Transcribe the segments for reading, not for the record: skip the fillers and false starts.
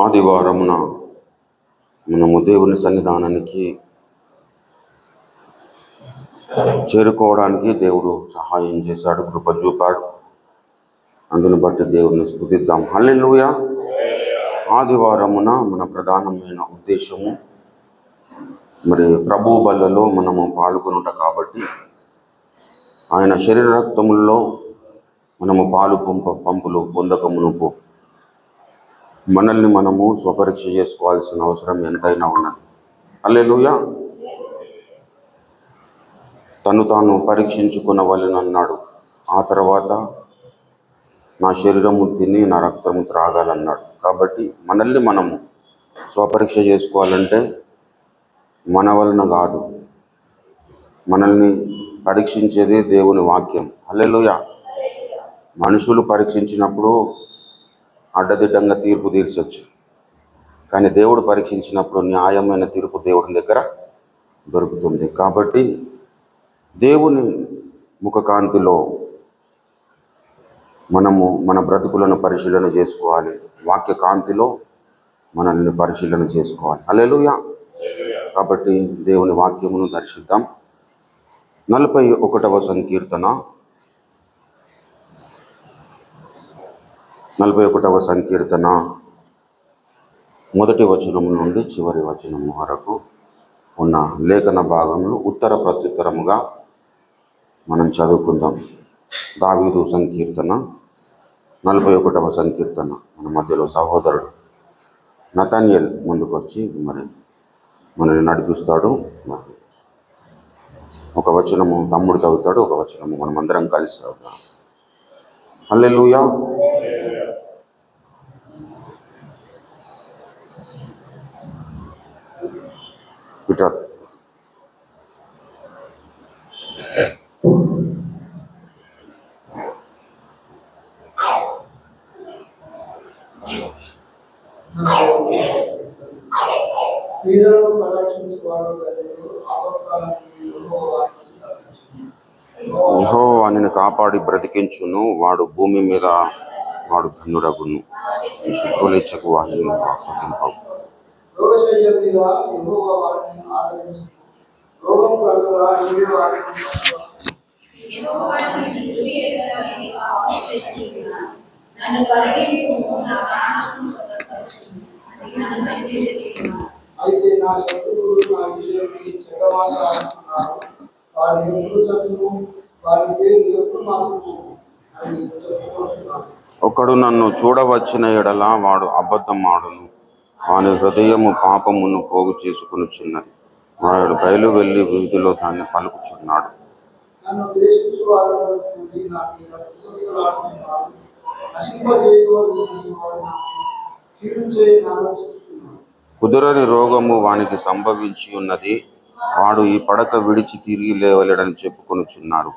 ఆదివారమున మనము దేవుని సన్నిధానానికి చేరుకోవడానికి దేవుడు సహాయం చేశాడు, కృప చూపాడు. అందును బట్టి దేవుని స్తుతిద్దాం. హల్లెలూయా. ఆదివారమున మన ప్రధానమైన ఉద్దేశము మరి ప్రభు బల్లలో మనము పాల్గొనుట కాబట్టి ఆయన శరీర రక్తముల్లో మనము పాలు పంపులు పొందకమునుపు మనల్ని మనము స్వపరీక్ష చేసుకోవాల్సిన అవసరం ఎంతైనా ఉన్నది. హల్లెలూయా. తను తాను పరీక్షించుకునవలెను అన్నాడు. ఆ తర్వాత నా శరీరము తిని నా రక్తము త్రాగాలన్నాడు. కాబట్టి మనల్ని మనము స్వపరీక్ష చేసుకోవాలంటే మన వలన కాదు, మనల్ని పరీక్షించేది దేవుని వాక్యం. హల్లెలూయా. మనుషులు పరీక్షించినప్పుడు అడ్డదిడ్డంగా తీర్పు తీర్చొచ్చు, కానీ దేవుడు పరీక్షించినప్పుడు న్యాయమైన తీర్పు దేవుడి దగ్గర దొరుకుతుంది. కాబట్టి దేవుని ముఖకాంతిలో మనము మన బ్రతుకులను పరిశీలన చేసుకోవాలి, వాక్య కాంతిలో మనల్ని పరిశీలన చేసుకోవాలి. హల్లెలూయా. కాబట్టి దేవుని వాక్యమును దర్శిద్దాం. 41వ సంకీర్తన 41వ సంకీర్తన మొదటి వచనము నుండి చివరి వచనము వరకు ఉన్న లేఖన భాగములు ఉత్తర ప్రత్యుత్తరముగా మనం చదువుకుందాం. దావీదు సంకీర్తన 41వ సంకీర్తన. మన మధ్యలో సహోదరుడు నతానియేల్ ముందుకు వచ్చి మనల్ని నడిపిస్తాడు. ఒక వచనము తమ్ముడు చదువుతాడు, ఒక వచనము మనమందరం కలిసి చదువుతాం. హల్లెలూయా. ఇట్లా యెహోవా నిన్ను కాపాడి బ్రతికించును, వాడు భూమి మీద వాడు ధన్యుడగును. ఈ శుక్రులిచ్చకు వాడిని అప్పగింపవు. ఒకడు నన్ను చూడవచ్చిన ఎడల వాడు అబద్ధమాడును, వాని హృదయము పాపమును పోగు చేసుకునిచున్నది. వాడు బయలు వెళ్ళి వీధిలో దాన్ని పలుకుచున్నాడు. కుదురని రోగము వానికి సంభవించి ఉన్నది, వాడు ఈ పడక విడిచి తిరిగి లేవలేడని చెప్పుకొనుచున్నారు.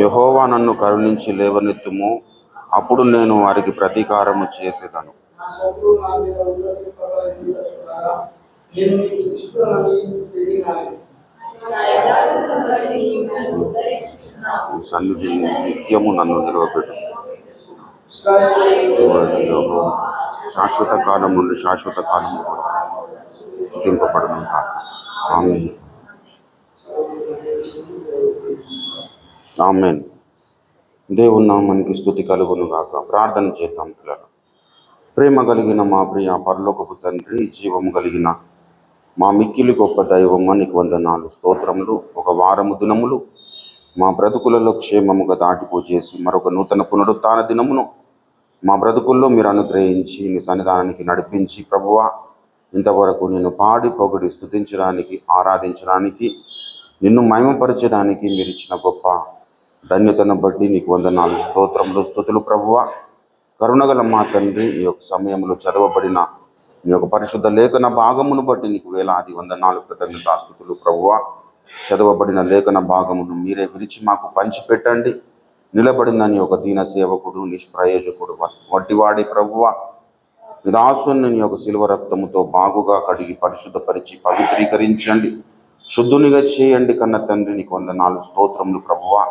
యెహోవా నన్ను కరుణించి లేవనెత్తుము, అప్పుడు నేను వారికి ప్రతీకారము చేసేదను. సన్నిధి నిత్యము నన్ను నిలవబెట్టు. శాశ్వత కాలం నుండి శాశ్వత కాలం స్తుతింపబడును కాక. ఆమేన్. ఆమేన్. దేవుని నామానికి స్తుతి కలుగును గాక. ప్రార్థన చేద్దాం పిల్లలు. ప్రేమ కలిగిన మా ప్రియ పరలోకపు తండ్రి, జీవము కలిగిన మా మిక్కిలి గొప్ప దైవమ్మ, నీకు వందనాలు, స్తోత్రములు. ఒక వారము దినములు మా బ్రతుకులలో క్షేమముగా దాటిపోచేసి మరొక నూతన పునరుత్థాన దినమును మా బ్రతుకుల్లో మీరు అనుగ్రహించి నీ సన్నిధానానికి నడిపించి ప్రభువా, ఇంతవరకు నిన్ను పాడి పొగిడి స్తుతించడానికి, ఆరాధించడానికి, నిన్ను మహిమపరచడానికి మీరు ఇచ్చిన గొప్ప ధన్యతను బట్టి నీకు వందనాలు, స్తోత్రములు, స్తుతులు ప్రభువా. కరుణగల మా తండ్రి, ఈ యొక్క సమయంలో చదవబడిన నీ యొక్క పరిశుద్ధ లేఖన భాగమును బట్టి నీకు వేలాది వందనాలు, కృతజ్ఞతాస్తుతులు ప్రభువా. చదవబడిన లేఖన భాగమును మీరే విరిచి మాకు పంచిపెట్టండి. నిలబడిన నీ ఒక దీన సేవకుడు, నిష్ప్రయోజకుడు వడ్డివాడి ప్రభువా, దాసుని నీ యొక్క శిలువ రక్తముతో బాగుగా కడిగి పరిశుద్ధపరిచి పవిత్రీకరించండి. శుద్ధునిగా చేయండి కన్న తండ్రి. నీకు వందనాలు, స్తోత్రములు ప్రభువా.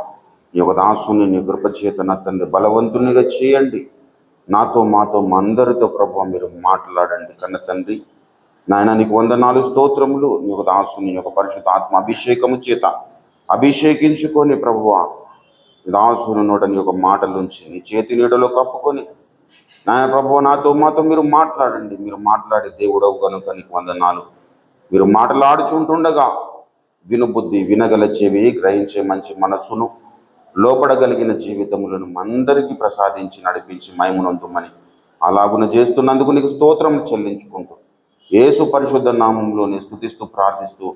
నీ యొక్క దాసుని నీ కృపచేత నా తండ్రి బలవంతునిగా చేయండి. నాతో మాతో మా అందరితో ప్రభువా మీరు మాట్లాడండి కన్న తండ్రి. నాయన నీకు వందనాలు, స్తోత్రములు. నీ యొక్క దాసుని యొక్క పరిశుద్ధ ఆత్మ అభిషేకము చేత అభిషేకించుకొని ప్రభువా దాసుని నోట నీ యొక్క మాటలుంచి నీ చేతి నీడలో కప్పుకొని నాయన ప్రభువా నాతో మాతో మీరు మాట్లాడండి. మీరు మాట్లాడే దేవుడవు కనుక నీకు వందనాలు. మీరు మాట్లాడుచుంటుండగా వినుబుద్ధి, వినగల చెవి, గ్రహించే మంచి మనస్సును, లోపడగలిగిన జీవితములను అందరికీ ప్రసాదించి నడిపించి మహిమనొందుమని అలాగున చేస్తున్నందుకు నీకు స్తోత్రం చెల్లించుకుంటూ యేసు పరిశుద్ధ నామంలోని స్తుతిస్తూ ప్రార్థిస్తూ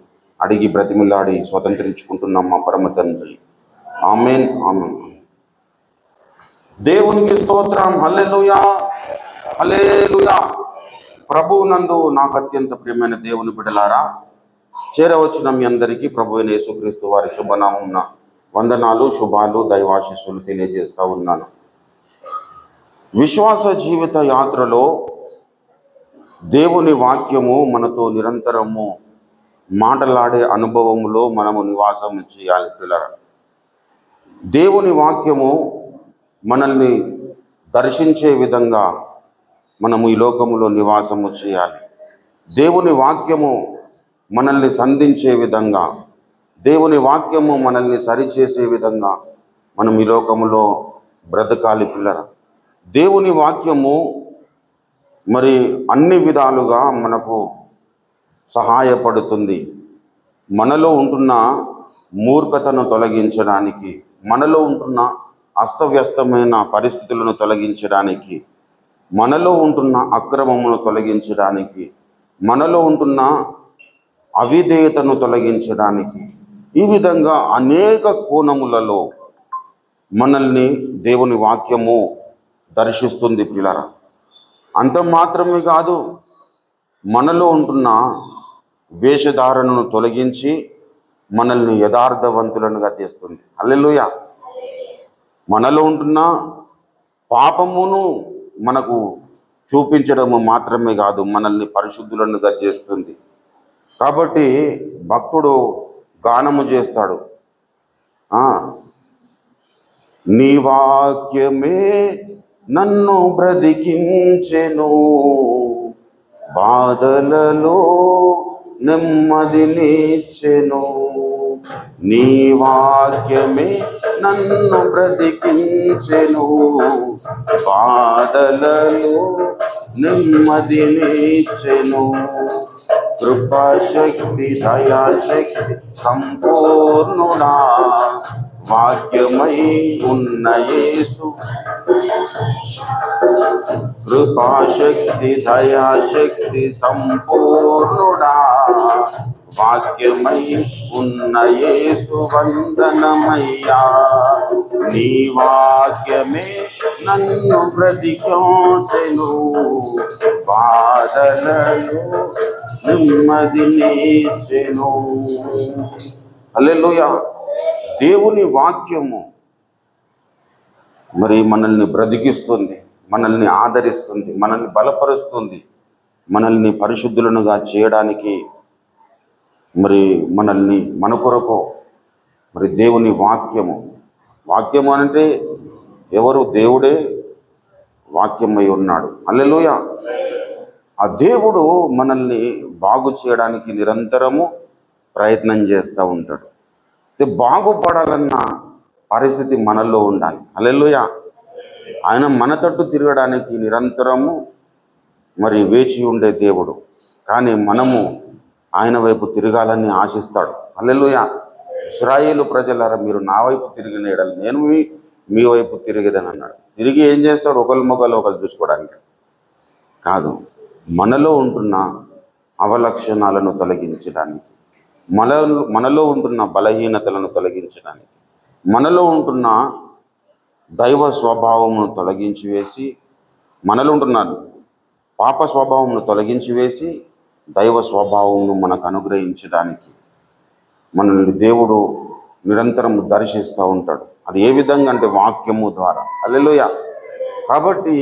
అడిగి బ్రతిమిలాడి స్వతంత్రించుకుంటున్నాం మా పరమ తండ్రి. ఆమేన్, ఆమేన్. దేవునికి స్తోత్రం. హల్లెలూయా, హల్లెలూయా. ప్రభువు నందు నాకు అత్యంత ప్రియమైన దేవుని బిడ్డలారా, చేరవచ్చిన మీ అందరికీ ప్రభు అయిన యేసుక్రీస్తు వారి శుభనామమున వందనాలు, శుభాలు, దైవాశీస్సులు తెలియజేస్తూ ఉన్నాను. విశ్వాస జీవిత యాత్రలో దేవుని వాక్యము మనతో నిరంతరము మాటలాడే అనుభవములో మనము నివాసం చేయాలి పిల్లరా. దేవుని వాక్యము మనల్ని దర్శించే విధంగా మనము ఈ లోకములో నివాసము చేయాలి. దేవుని వాక్యము మనల్ని సంధించే విధంగా, దేవుని వాక్యము మనల్ని సరిచేసే విధంగా మనం ఈ లోకములో బ్రతకాలి పిల్లరా. దేవుని వాక్యము మరి అన్ని విధాలుగా మనకు సహాయపడుతుంది. మనలో ఉంటున్న మూర్ఖతను తొలగించడానికి, మనలో ఉంటున్న అస్తవ్యస్తమైన పరిస్థితులను తొలగించడానికి, మనలో ఉంటున్న అక్రమమును తొలగించడానికి, మనలో ఉంటున్న అవిధేయతను తొలగించడానికి, ఈ విధంగా అనేక కోణములలో మనల్ని దేవుని వాక్యము దర్శిస్తుంది పిల్లరా. అంత మాత్రమే కాదు, మనలో ఉంటున్న వేషధారణను తొలగించి మనల్ని యథార్థవంతులనుగా చేస్తుంది. హల్లెలూయా. మనలో ఉంటున్న పాపమును మనకు చూపించడము మాత్రమే కాదు, మనల్ని పరిశుద్ధులనుగా చేస్తుంది. కాబట్టి భక్తుడు గానము చేస్తాడు, నీ వాక్యమే నన్ను బ్రతికించెను, బాధలలో నెమ్మదినిచ్చెను. నీ వాక్యమే నన్ను బ్రతికించెను, బాధలలో నెమ్మదినిచ్చెను. కృపాశక్తి, దయాశక్తి సంపూర్ణుడా, వాక్యమై ఉన్న యేసు. కృపాశక్తి, దయాశక్తి సంపూర్ణుడా, వాక్యమై ఉన్న యేసు వందనమయ్యా. నీ వాక్యమే నన్ను బ్రతికించెను, బాధలలో నెమ్మదినిచ్చెను. హల్లెలూయా. దేవుని వాక్యము మరి మనల్ని బ్రతికిస్తుంది, మనల్ని ఆదరిస్తుంది, మనల్ని బలపరుస్తుంది, మనల్ని పరిశుద్ధులనుగా చేయడానికి మరి మనల్ని మన కొరకు మరి దేవుని వాక్యము. వాక్యము అంటే ఎవరు? దేవుడే వాక్యమై ఉన్నాడు. హల్లెలూయా. ఆ దేవుడు మనల్ని బాగు చేయడానికి నిరంతరము ప్రయత్నం చేస్తూ ఉంటాడు. బాగుపడాలన్న పరిస్థితి మనలో ఉండాలి. హల్లెలూయా. ఆయన మన తట్టు తిరగడానికి నిరంతరము మరి వేచి ఉండే దేవుడు, కానీ మనము ఆయన వైపు తిరగాలని ఆశిస్తాడు. హల్లెలూయా. ఇశ్రాయేలు ప్రజలారా, మీరు నా వైపు తిరిగిన యెడల నేను మీ వైపు తిరిగేదని అన్నాడు. తిరిగి ఏం చేస్తాడు? ఒకరి మొక్కలు ఒకరు చూసుకోవడానికి కాదు, మనలో ఉంటున్న అవలక్షణాలను తొలగించడానికి, మనలో ఉంటున్న బలహీనతలను తొలగించడానికి, మనలో ఉంటున్న దైవ స్వభావమును తొలగించి వేసి, మనలో ఉంటున్న పాప స్వభావమును తొలగించి వేసి దైవ స్వభావమును మనకు అనుగ్రహించడానికి మనల్ని దేవుడు నిరంతరం దర్శిస్తూ ఉంటాడు. అది ఏ విధంగా అంటే వాక్యము ద్వారా. హల్లెలూయా. కాబట్టి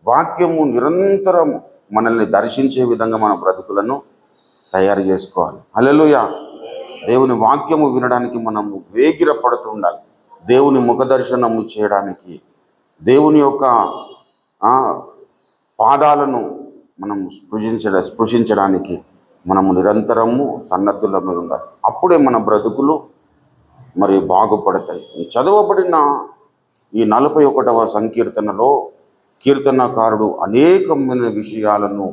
వాక్యము నిరంతరం మనల్ని దర్శించే విధంగా మన బ్రతుకులను తయారు చేసుకోవాలి. హల్లెలూయా. దేవుని వాక్యము వినడానికి మనము వేగిరపడుతూ ఉండాలి. దేవుని ముఖదర్శనము చేయడానికి, దేవుని యొక్క పాదాలను మనం స్పృశించడానికి మనము నిరంతరము సన్నద్ధులమై ఉండాలి. అప్పుడే మన బ్రతుకులు మరి బాగుపడతాయి. చదవబడిన ఈ 41వ సంకీర్తనలో కీర్తనకారుడు అనేకమైన విషయాలను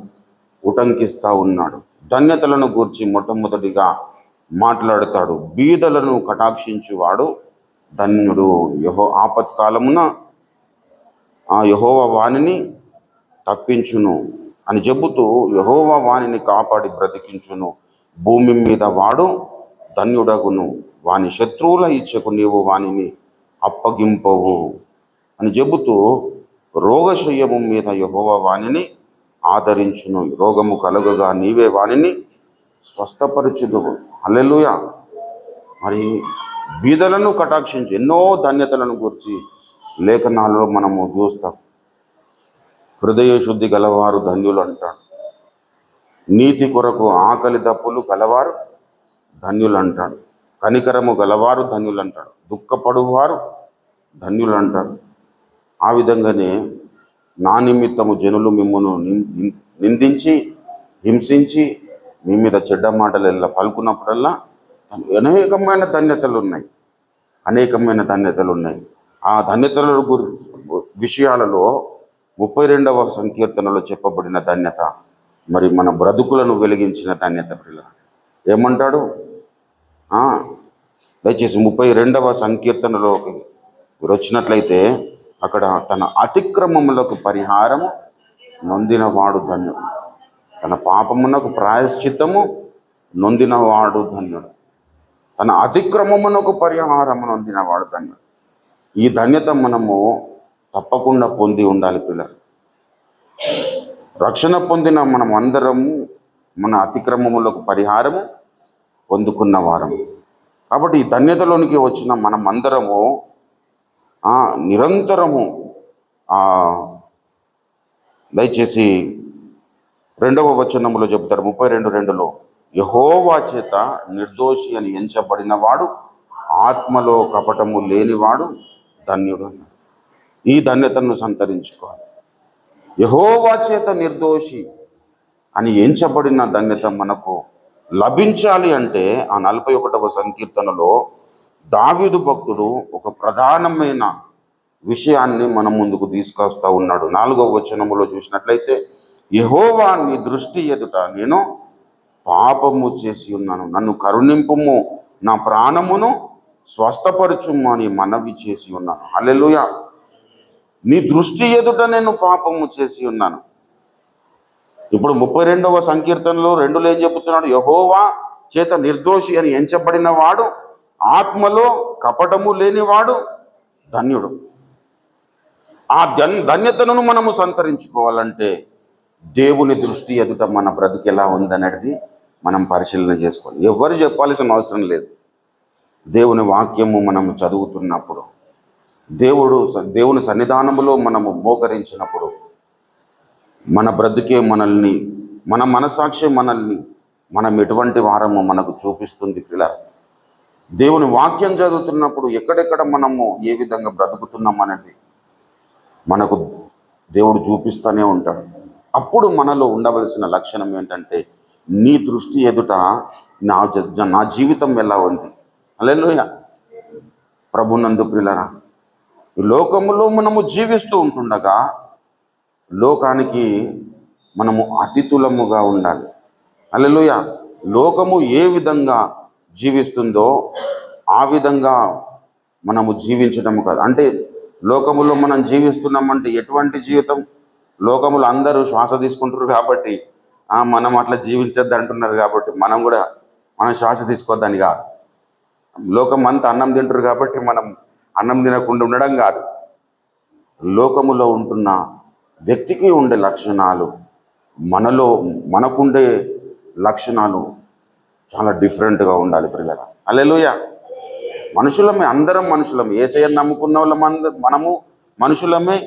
ఉటంకిస్తూ ఉన్నాడు. ధన్యతలను గూర్చి మొట్టమొదటిగా మాట్లాడతాడు. బీదలను కటాక్షించువాడు ధన్యుడు. ఆపత్కాలమున యెహోవా వానిని తప్పించును అని చెబుతూ యెహోవా వానిని కాపాడి బ్రతికించును. భూమి మీద వాడు ధన్యుడగును. వాని శత్రువుల ఇచ్చకు నీవు వానిని అప్పగింపవు అని చెబుతూ రోగశయ్యము మీద యెహోవా వానిని ఆదరించును. రోగము కలుగగా నీవే వానిని స్వస్థపరచుదువు. హల్లెలూయా. మరి బీదలను కటాక్షించి ఎన్నో ధన్యతలను గురించి లేఖనాలలో మనము చూస్తాం. హృదయ శుద్ధి గలవారు ధన్యులు అంటాడు. నీతి కొరకు ఆకలి దప్పులు గలవారు ధన్యులు అంటాడు. కనికరము గలవారు ధన్యులు అంటాడు. దుఃఖపడువారు ధన్యులు అంటాడు. ఆ విధంగానే నా నిమిత్తము జనులు మిమ్మును నిందించి హింసించి మీ మీద చెడ్డ మాటలు ఎలా పలుకున్నప్పుడల్లా అనేకమైన ధన్యతలు ఉన్నాయి. ఆ ధన్యతల గురించి విషయాలలో 32వ సంకీర్తనలో చెప్పబడిన ధన్యత మరి మన బ్రతుకులను వెలిగించిన ధన్యత. ఏమంటాడు? దయచేసి 32వ సంకీర్తనలోకి మీరు వచ్చినట్లయితే అక్కడ తన అతిక్రమములకు పరిహారము నొందినవాడు ధన్యుడు, తన పాపమునకు ప్రాయశ్చిత్తము నొందినవాడు ధన్యుడు, తన అతిక్రమమునకు పరిహారము నొందినవాడు ధన్యుడు. ఈ ధన్యత మనము తప్పకుండా పొంది ఉండాలి పిల్లలు. రక్షణ పొందిన మనం అందరము మన అతిక్రమములకు పరిహారము పొందుకున్న వారము. కాబట్టి ఈ ధన్యతలోనికి వచ్చిన మనం అందరము నిరంతరము దయచేసి 2వ వచనములో చెబుతారు 32:2లో యెహోవా చేత నిర్దోషి అని ఎంచబడిన వాడు ఆత్మలో కపటము లేనివాడు ధన్యుడు. ఈ ధన్యతను సంతరించుకోవాలి. యెహోవా చేత నిర్దోషి అని ఎంచబడిన ధన్యత మనకు లభించాలి అంటే ఆ 41వ సంకీర్తనలో దావీదు భక్తుడు ఒక ప్రధానమైన విషయాన్ని మన ముందుకు తీసుకొస్తా ఉన్నాడు. 4వ వచనములో చూసినట్లయితే యెహోవా నీ దృష్టి ఎదుట నేను పాపము చేసి ఉన్నాను, నన్ను కరుణింపుము, నా ప్రాణమును స్వస్థపరచుము అని మనవి చేసి ఉన్నాను. హల్లెలూయా. నీ దృష్టి ఎదుట నేను పాపము చేసి ఉన్నాను. ఇప్పుడు 32వ సంకీర్తనలో 2లో ఏం చెబుతున్నాడు? యెహోవా చేత నిర్దోషి అని ఎంచబడిన వాడు ఆత్మలో కపటము లేనివాడు ధన్యుడు. ఆ ధన్యతను మనము సంతరించుకోవాలంటే దేవుని దృష్టి ఎదుట మన బ్రతుకు ఎలా ఉందనేది మనం పరిశీలన చేసుకోవాలి. ఎవరు చెప్పాల్సిన అవసరం లేదు. దేవుని వాక్యము మనము చదువుతున్నప్పుడు, దేవుని సన్నిధానములో మనము మోకరించినప్పుడు మన బ్రతుకే మనల్ని, మన మనసాక్షి మనల్ని మనం ఎటువంటి వారము మనకు చూపిస్తుంది పిల్లలు. దేవుని వాక్యం చదువుతున్నప్పుడు ఎక్కడెక్కడ మనము ఏ విధంగా బ్రతుకుతున్నాం అనేది మనకు దేవుడు చూపిస్తూనే ఉంటాడు. అప్పుడు మనలో ఉండవలసిన లక్షణం ఏంటంటే నీ దృష్టి ఎదుట నా జీవితం ఎలా ఉంది. హల్లెలూయా. ప్రభునందు ప్రియులారా, ఈ లోకములో మనము జీవిస్తూ ఉంటుండగా లోకానికి మనము అతిథులముగా ఉండాలి. హల్లెలూయా. లోకము ఏ విధంగా జీవిస్తుందో ఆ విధంగా మనము జీవించడం కాదు. అంటే లోకములో మనం జీవిస్తున్నామంటే ఎటువంటి జీవితం? లోకములు అందరూ శ్వాస తీసుకుంటారు కాబట్టి మనం అట్లా జీవించద్దు అంటున్నారు కాబట్టి మనం శ్వాస తీసుకోవద్దని కాదు. లోకం అంతా అన్నం తింటారు కాబట్టి మనం అన్నం తినకుండా ఉండడం కాదు. లోకములో ఉంటున్న వ్యక్తికి ఉండే లక్షణాలు మనకుండే లక్షణాలు చాలా డిఫరెంట్గా ఉండాలి ప్రియులారా. హల్లెలూయా. మనుషులమే, అందరం మనుషులమే. యేసయ్యను నమ్ముకున్న మనము మనుషులమే.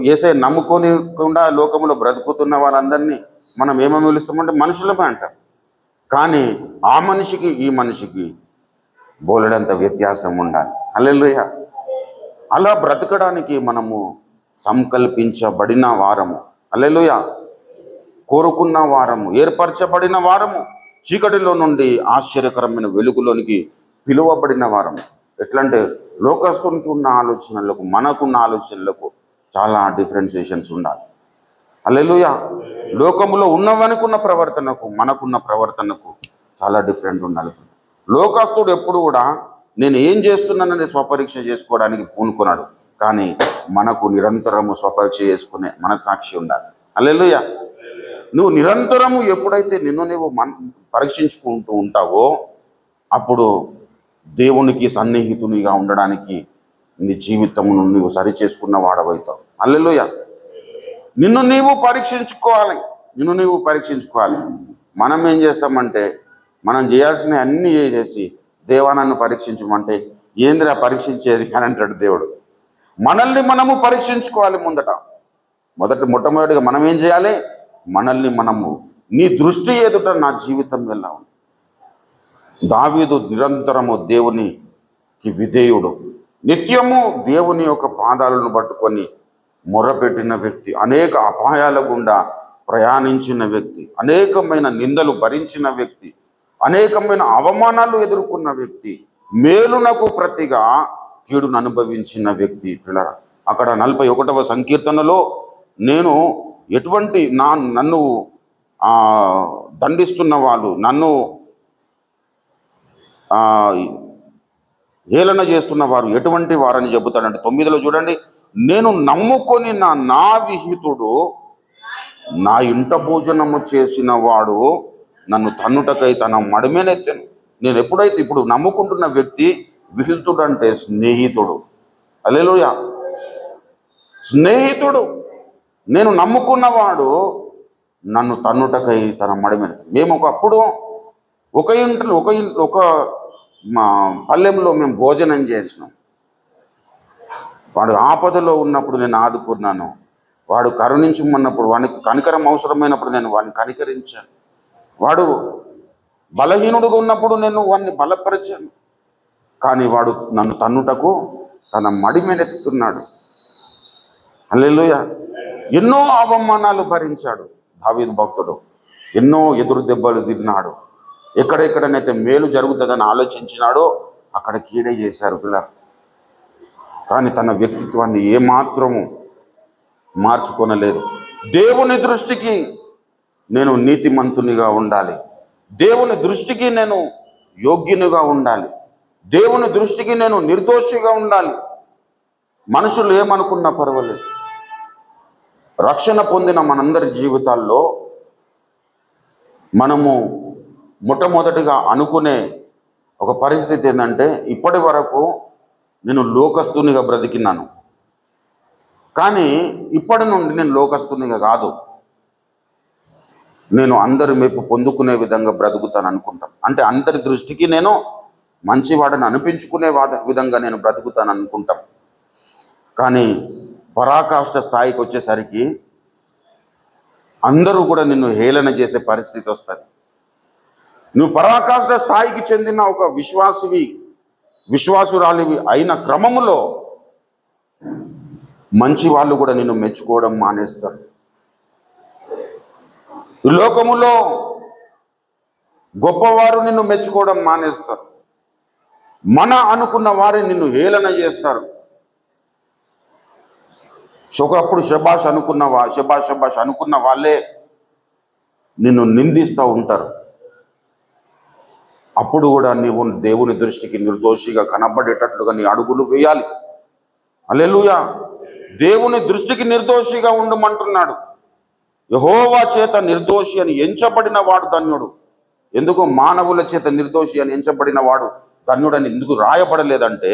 యేసయ్యను నమ్ముకోనికుండా లోకములో బ్రతుకుతున్న వారందరినీ మనం ఏమేమి పిలుస్తామంటే మనుషులమే అంటాం. కానీ ఆ మనిషికి ఈ మనిషికి బోలెడంత వ్యత్యాసం ఉండాలి. హల్లెలూయా. అలా బ్రతకడానికి మనము సంకల్పించబడిన వారము. హల్లెలూయా. కోరుకున్న వారము, ఏర్పరచబడిన వారము, చీకటిలో నుండి ఆశ్చర్యకరమైన వెలుగులోనికి పిలువబడిన వారము. ఎట్లంటే లోకస్తునికి ఉన్న ఆలోచనలకు మనకున్న ఆలోచనలకు చాలా డిఫరెన్షియేషన్స్ ఉండాలి. హల్లెలూయా. లోకములో ఉన్నవనుకున్న ప్రవర్తనకు మనకున్న ప్రవర్తనకు చాలా డిఫరెంట్ ఉండాలి. లోకస్తుడు ఎప్పుడు కూడా నేను ఏం చేస్తున్నానని స్వపరీక్ష చేసుకోవడానికి పూనుకున్నాడు. కానీ మనకు నిరంతరము స్వపరీక్ష చేసుకునే మనస్సాక్షి ఉండాలి. హల్లెలూయా. నువ్వు నిరంతరము ఎప్పుడైతే నిన్ను నువ్వు పరీక్షించుకుంటూ ఉంటావో అప్పుడు దేవునికి సన్నిహితునిగా ఉండడానికి నీ జీవితమును నువ్వు సరిచేసుకున్న వాడవవుతావు. హల్లెలూయా. నిన్ను నీవు పరీక్షించుకోవాలి. మనం ఏం చేస్తామంటే మనం చేయాల్సిన అన్నీ చేసేసి దేవా నన్ను పరీక్షించమంటే ఏందిరా పరీక్షించేది అని అంటాడు దేవుడు. మనల్ని మనము పరీక్షించుకోవాలి. మొట్టమొదటిగా మనం ఏం చేయాలి? మనల్ని మనము, నీ దృష్టి ఎదుట నా జీవితం ఎలా ఉంది? దావీదు నిరంతరము దేవునికి విధేయుడు, నిత్యము దేవుని యొక్క పాదాలను పట్టుకొని మొరపెట్టిన వ్యక్తి, అనేక అపాయాల గుండా ప్రయాణించిన వ్యక్తి, అనేకమైన నిందలు భరించిన వ్యక్తి, అనేకమైన అవమానాలు ఎదుర్కొన్న వ్యక్తి, మేలునకు ప్రతిగా కీడును అనుభవించిన వ్యక్తి. అక్కడ 41వ సంకీర్తనలో నేను ఎటువంటి నన్ను దండిస్తున్న వాళ్ళు, నన్ను హేళన చేస్తున్న వారు ఎటువంటి వారని చెబుతాడంటే 9లో చూడండి, నేను నమ్ముకొని నా విహితుడు నా ఇంట భోజనము చేసిన వాడు నన్ను తన్నుటకై తన మడిమేనెత్తెను. నేను ఎప్పుడైతే ఇప్పుడు నమ్ముకుంటున్న వ్యక్తి విహితుడు అంటే స్నేహితుడు. హల్లెలూయా. స్నేహితుడు. నేను నమ్ముకున్నవాడు నన్ను తన్నుటకై తన మడిమేనెత్తెను. మేము ఒకప్పుడు ఒక పల్లెంలో మేము భోజనం చేసినాం. వాడు ఆపదలో ఉన్నప్పుడు నేను ఆదుకున్నాను. వాడు కరుణించమన్నప్పుడు, వానికి కనికరం అవసరమైనప్పుడు నేను వాడిని కనికరించాను. వాడు బలహీనుడుగా ఉన్నప్పుడు నేను వాడిని బలపరిచాను. కానీ వాడు నన్ను తన్నుటకు తన మడిమేనెత్తుతున్నాడు. హల్లెలూయా. ఎన్నో అవమానాలు భరించాడు దావీదు భక్తుడు. ఎన్నో ఎదురు దెబ్బలు తిన్నాడు. ఎక్కడెక్కడనైతే మేలు జరుగుతుందని ఆలోచించినాడో అక్కడ కీడే చేశారు పిల్లలు. కానీ తన వ్యక్తిత్వాన్ని ఏమాత్రము మార్చుకొనలేదు. దేవుని దృష్టికి నేను నీతిమంతునిగా ఉండాలి. దేవుని దృష్టికి నేను యోగ్యునిగా ఉండాలి. దేవుని దృష్టికి నేను నిర్దోషిగా ఉండాలి. మనుషులు ఏమనుకున్నా పర్వాలేదు. రక్షణ పొందిన మనందరి జీవితాల్లో మనము మొట్టమొదటిగా అనుకునే ఒక పరిస్థితి ఏంటంటే, ఇప్పటి వరకు నేను లోకస్తునిగా బ్రతికినాను, కానీ ఇప్పటి నుండి నేను లోకస్తునిగా కాదు, నేను అందరి మెప్పు పొందుకునే విధంగా బ్రతుకుతాను అనుకుంటాను. అంటే అందరి దృష్టికి నేను మంచివాడని అనిపించుకునే విధంగా నేను బ్రతుకుతాను అనుకుంటాం. కానీ పరాకాష్ఠ స్థాయికి వచ్చేసరికి అందరూ కూడా నిన్ను హేళన చేసే పరిస్థితి వస్తుంది. నువ్వు పరాకాష్ఠ స్థాయికి చెందిన ఒక విశ్వాసురాలివి అయిన క్రమములో మంచి వాళ్ళు కూడా నిన్ను మెచ్చుకోవడం మానేస్తారు. ఈ లోకములో గొప్పవారు నిన్ను మెచ్చుకోవడం మానేస్తారు. మన అనుకున్న వారిని నిన్ను హేళన చేస్తారు. ఒకప్పుడు శబాష్ అనుకున్న వాళ్ళే నిన్ను నిందిస్తూ ఉంటారు. అప్పుడు కూడా నీవు దేవుని దృష్టికి నిర్దోషిగా కనబడేటట్లుగా నీ అడుగులు వేయాలి. హల్లెలూయా. దేవుని దృష్టికి నిర్దోషిగా ఉండమంటున్నాడు. యెహోవా చేత నిర్దోషి అని ఎంచబడిన వాడు ధన్యుడు. ఎందుకు మానవుల చేత నిర్దోషి అని ఎంచబడిన వాడు ధన్యుడని ఎందుకు రాయబడలేదంటే,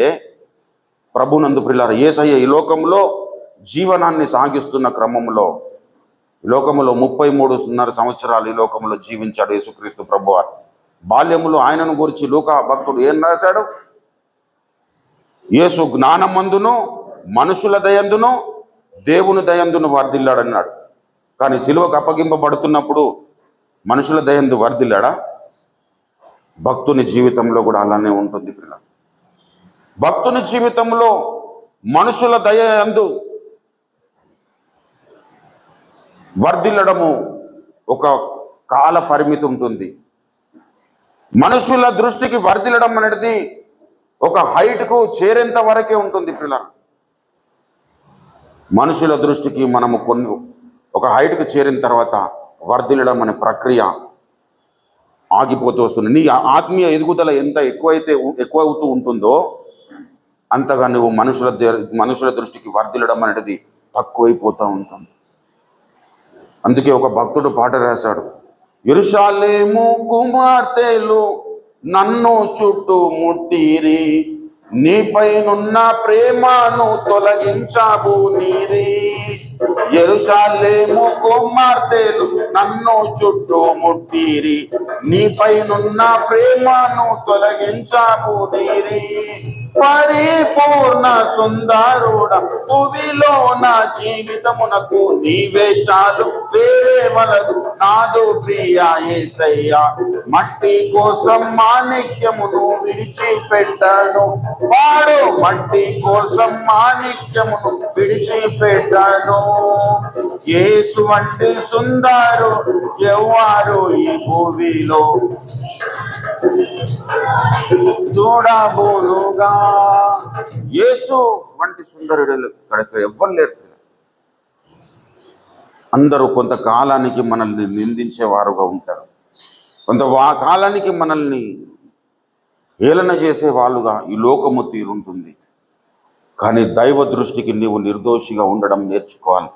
ప్రభునందు ప్రియులారా, యేసయ్య ఈ లోకంలో జీవనాన్ని సాగిస్తున్న క్రమంలో, ఈ లోకంలో 33.5 సంవత్సరాలు ఈ లోకంలో జీవించాడు యేసుక్రీస్తు ప్రభువారు. బాల్యములో ఆయనను గురించి లూకా భక్తుడు ఏం రాశాడు? యేసు జ్ఞానమందును మనుషుల దయందును దేవుని దయందును వర్ధిల్లాడన్నాడు. కానీ సిలువకు అప్పగింపబడుతున్నప్పుడు మనుషుల దయందు వర్ధిల్లాడా? భక్తుని జీవితంలో కూడా అలానే ఉంటుంది పిల్ల. భక్తుని జీవితంలో మనుషుల దయ యందు వర్ధిల్లడము ఒక కాల పరిమితి ఉంటుంది. మనుషుల దృష్టికి వర్ధిల్లడం అనేది ఒక హైట్కు చేరేంత వరకే ఉంటుంది పిల్ల. మనుషుల దృష్టికి మనము ఒక హైట్కు చేరిన తర్వాత వర్ధిల్లడం అనే ప్రక్రియ ఆగిపోతూ వస్తుంది. నీ ఆత్మీయ ఎదుగుదల ఎంత ఎక్కువ అవుతూ ఉంటుందో అంతగా నువ్వు మనుషుల దృష్టికి వర్ధిల్లడం అనేది తక్కువైపోతూ ఉంటుంది. అందుకే ఒక భక్తుడు పాట రాశాడు, యెరూషలేము కుమార్తెలు నన్ను చుట్టుముట్టిరి, నీపైనున్న ప్రేమను తొలగించావు నీరి. యెరూషలేము కుమార్తెలు నన్ను చుట్టుముట్టిరి, నీపైనున్న ప్రేమను తొలగించావు నీరి. పరిపూర్ణ సుందరుడ భూమిలో నా జీవితమునకు నీవే చాలు, వేరే వలదు నాదు ప్రియా యేసయ్యా. మట్టి కోసం మాణిక్యమును విడిచిపెట్టను, వాడు మట్టి కోసం మాణిక్యమును విడిచిపెట్టను. యేసు వంటి సుందరు ఎవ్వరు ఈ భూమిలో చూడబోలుగా. యేసు వంటి సుందరుడు ఇక్కడ ఎవ్వరు లేరు. అందరూ కొంతకాలానికి మనల్ని నిందించేవారుగా ఉంటారు, కాలానికి మనల్ని హేళన చేసే వాళ్ళుగా ఈ లోకము తీరుంటుంది. కానీ దైవ దృష్టికి నీవు నిర్దోషిగా ఉండడం నేర్చుకోవాలి.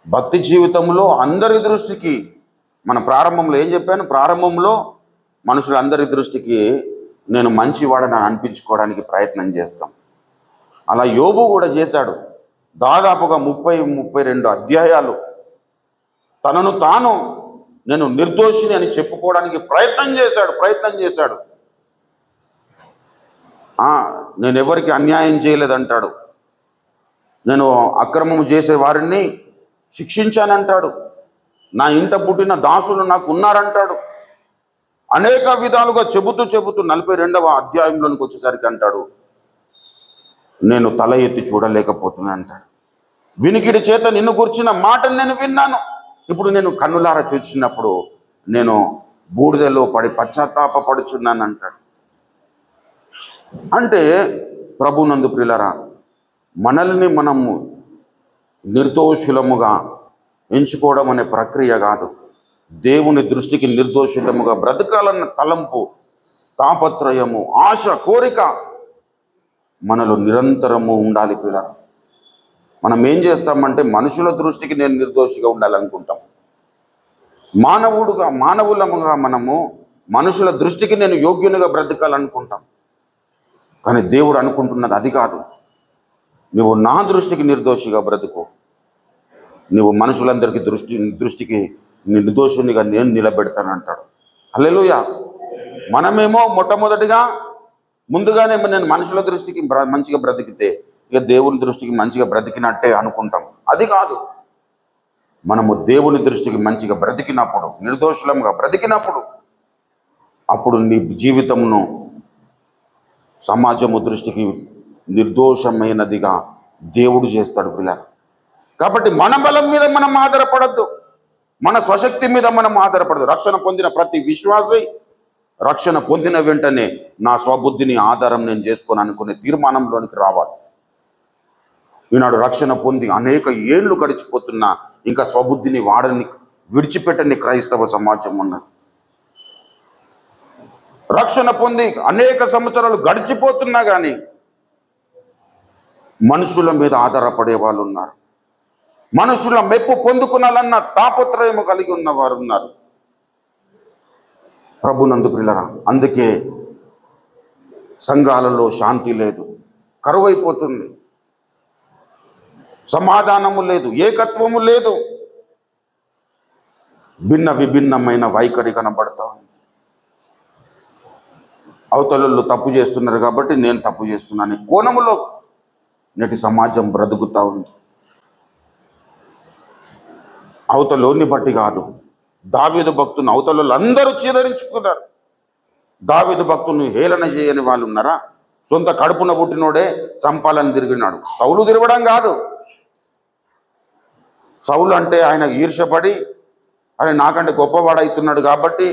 భక్తి జీవితంలో అందరి దృష్టికి, మన ప్రారంభంలో ఏం చెప్పాను, ప్రారంభంలో మనుషులందరి దృష్టికి నేను మంచివాడని అనిపించుకోవడానికి ప్రయత్నం చేస్తాం. అలా యోబు కూడా చేశాడు. దాదాపుగా 32 అధ్యాయాలు తనను తాను నేను నిర్దోషిని అని చెప్పుకోవడానికి ప్రయత్నం చేశాడు. నేను ఎవరికి అన్యాయం చేయలేదంటాడు, నేను అక్రమం చేసే వారిని శిక్షించానంటాడు, నా ఇంట పుట్టిన దాసులు నాకు ఉన్నారంటాడు. అనేక విధాలుగా చెబుతూ 42వ అధ్యాయంలోనికి వచ్చేసరికి అంటాడు, నేను తల ఎత్తి చూడలేకపోతున్నాను అంటాడు. వినికిడి చేత నిన్ను గురించిన మాటను నేను విన్నాను, ఇప్పుడు నేను కన్నులారా చూసినప్పుడు నేను బూడిదలో పడి పశ్చాత్తాపడుచున్నాను అంటాడు. అంటే ప్రభునందు ప్రియులారా, మనల్ని మనము నిర్దోషులముగా ఎంచుకోవడం అనే ప్రక్రియ కాదు. దేవుని దృష్టికి నిర్దోషులముగా బ్రతకాలన్న తలంపు, తాపత్రయము, ఆశ, కోరిక మనలో నిరంతరము ఉండాలి పిల్లలు. మనం ఏం చేస్తామంటే మనుషుల దృష్టికి నేను నిర్దోషిగా ఉండాలనుకుంటాం. మానవులముగా మనము మనుషుల దృష్టికి నేను యోగ్యునిగా బ్రతకాలనుకుంటాం. కానీ దేవుడు అనుకుంటున్నది అది కాదు. నువ్వు నా దృష్టికి నిర్దోషిగా బ్రతుకు, నువ్వు మనుషులందరికీ దృష్టికి నిర్దోషునిగా నేను నిలబెడతానంటాడు. హల్లెలూయా. మనమేమో ముందుగానే నేను మనుషుల దృష్టికి మంచిగా బ్రతికితే ఇక దేవుని దృష్టికి మంచిగా బ్రతికినట్టే అనుకుంటాం. అది కాదు. మనము దేవుని దృష్టికి మంచిగా బ్రతికినప్పుడు, నిర్దోషులంగా బ్రతికినప్పుడు, అప్పుడు నీ జీవితంను సమాజము దృష్టికి నిర్దోషమైనదిగా దేవుడు చేస్తాడు పిల్లలు. కాబట్టి మన బలం మీద మనం ఆధారపడద్దు, మన స్వశక్తి మీద మనం ఆధారపడదు. రక్షణ పొందిన ప్రతి విశ్వాసి రక్షణ పొందిన వెంటనే నా స్వబుద్ధిని ఆధారం నేను చేసుకొని అనుకునే తీర్మానంలోనికి రావాలి. ఈనాడు రక్షణ పొంది అనేక ఏళ్ళు గడిచిపోతున్నా ఇంకా స్వబుద్ధిని విడిచిపెట్టని క్రైస్తవ సమాజం ఉన్నది. రక్షణ పొంది అనేక సంవత్సరాలు గడిచిపోతున్నా కానీ మనుషుల మీద ఆధారపడే వాళ్ళు ఉన్నారు. మనుషుల మెప్పు పొందుకునాలన్న తాపత్రయము కలిగి ఉన్నవారు ఉన్నారు. ప్రభునందు ప్రియులారా, అందుకే సంఘాలలో శాంతి లేదు, కరువైపోతుంది, సమాధానము లేదు, ఏకత్వము లేదు, విభిన్నమైన వైఖరి కనబడతా ఉంది. అవతలలో తప్పు చేస్తున్నారు కాబట్టి నేను తప్పు చేస్తున్నాను కోణములో నేటి సమాజం బ్రతుకుతా ఉంది. అవతలోని బట్టి కాదు, దావీదు భక్తుని అవతలలో అందరూ చీదరించుకున్నారు. దావీదు భక్తుని హేళన చేయని వాళ్ళు ఉన్నారా? సొంత కడుపున పుట్టినోడే చంపాలని తిరిగినాడు. సౌలు తిరగడం కాదు, సౌలు అంటే ఆయన ఈర్షపడి ఆయన నాకంటే గొప్పవాడవుతున్నాడు కాబట్టి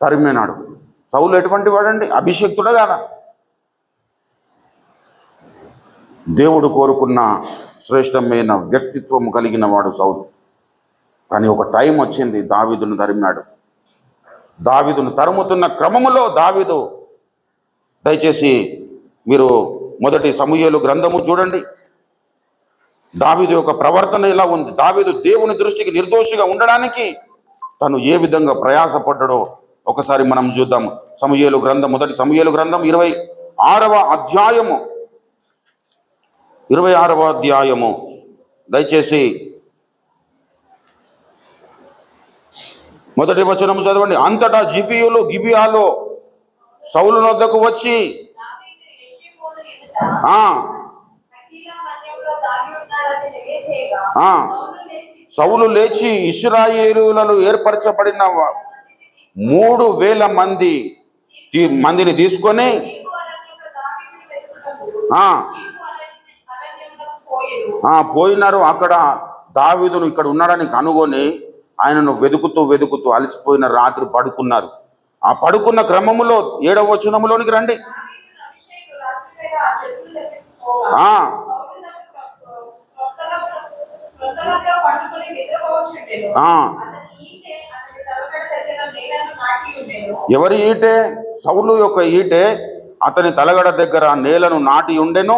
తరిమినాడు. సౌలు ఎటువంటి వాడండి? అభిషేక్తుడే కాదా? దేవుడు కోరుకున్న శ్రేష్టమైన వ్యక్తిత్వం కలిగిన వాడు సౌలు. కానీ ఒక టైం వచ్చింది, దావీదును తరిమాడు. దావీదును తరుముతున్న క్రమములో దావీదు, దయచేసి మీరు మొదటి సమూయేలు గ్రంథము చూడండి. దావీదు యొక్క ప్రవర్తన ఎలా ఉంది? దావీదు దేవుని దృష్టికి నిర్దోషిగా ఉండడానికి తను ఏ విధంగా ప్రయాసపడ్డాడో ఒకసారి మనం చూద్దాం. సమూయేలు గ్రంథం, మొదటి సమూయేలు గ్రంథం 26వ అధ్యాయము దయచేసి మొదటి వచనము చదవండి. అంతటా జిఫీయులు గిబియాలో సౌలు వద్దకు వచ్చి సౌలు లేచి ఇశ్రాయేలులలో ఏర్పరచబడిన 3,000 మందిని తీసుకొని పోయినారు. అక్కడ దావీదును ఇక్కడ ఉన్నాడని కనుగొని ఆయనను వెతుకుతూ అలసిపోయిన రాత్రి పడుకున్నారు. ఆ పడుకున్న క్రమములో 7వ వచనములోనికి రండి. ఎవరి ఈటే? సౌలు యొక్క ఈటే అతని తలగడ దగ్గర నేలను నాటి ఉండెను.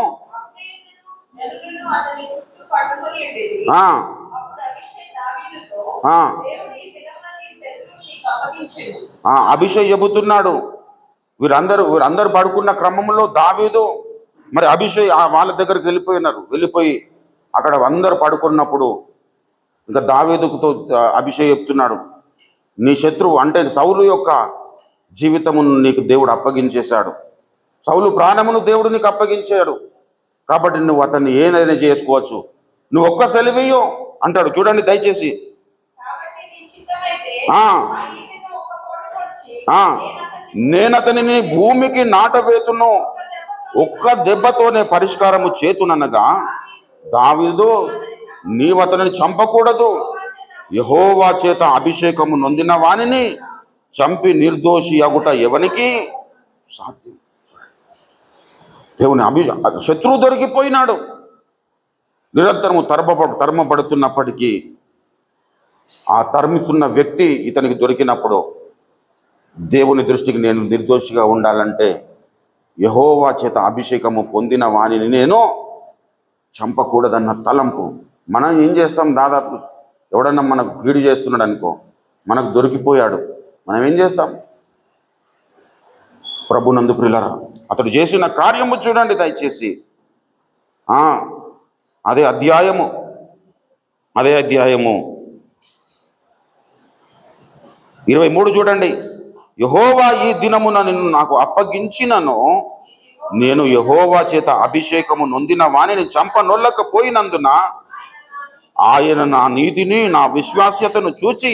అభిషేక్ చెబుతున్నాడు. వీరందరూ పడుకున్న క్రమంలో దావీదు మరి అభిషేక్ వాళ్ళ దగ్గరికి వెళ్ళిపోయి అక్కడ అందరు పడుకున్నప్పుడు ఇంకా దావీదుతో అభిషేక్ చెప్తున్నాడు, నీ శత్రువు అంటే సౌలు యొక్క జీవితమును నీకు దేవుడు అప్పగించేశాడు. సౌలు ప్రాణమును దేవుడు నీకు అప్పగించాడు కాబట్టి నువ్వు అతన్ని ఏదైనా చేసుకోవచ్చు, నువ్వు ఒక్క సెలవియ్యు అంటాడు. చూడండి దయచేసి, నేను అతనిని భూమికి నాటవేతును, ఒక్క దెబ్బతోనే పరిష్కారము చేతుననగా దావీదు నీవు అతనిని చంపకూడదు, యెహోవా చేత అభిషేకము నొందిన వానిని చంపి నిర్దోషి అగుట ఎవనికి సాధ్యం? దేవుని శత్రువు దొరికిపోయినాడు. నిరంతరము తరమబడుతున్నప్పటికీ ఆ తరుముతున్న వ్యక్తి ఇతనికి దొరికినప్పుడు దేవుని దృష్టికి నేను నిర్దోషిగా ఉండాలంటే యెహోవా చేత అభిషేకము పొందిన వానిని నేను చంపకూడదన్న తలంపు. మనం ఏం చేస్తాం? దాదాపు ఎవడన్నా మనకు కీడు చేస్తున్నాడు అనుకో, మనకు దొరికిపోయాడు, మనం ఏం చేస్తాం? ప్రభునందు ప్రియులారా, అతడు చేసిన కార్యము చూడండి దయచేసి. అదే అధ్యాయము 23 చూడండి. యెహోవా ఈ దినమున నిన్ను నాకు అప్పగించినను, నేను యెహోవా చేత అభిషేకము నొందిన వానిని చంపనొల్లకపోయినందున ఆయన నా నీతిని నా విశ్వాస్యతను చూచి,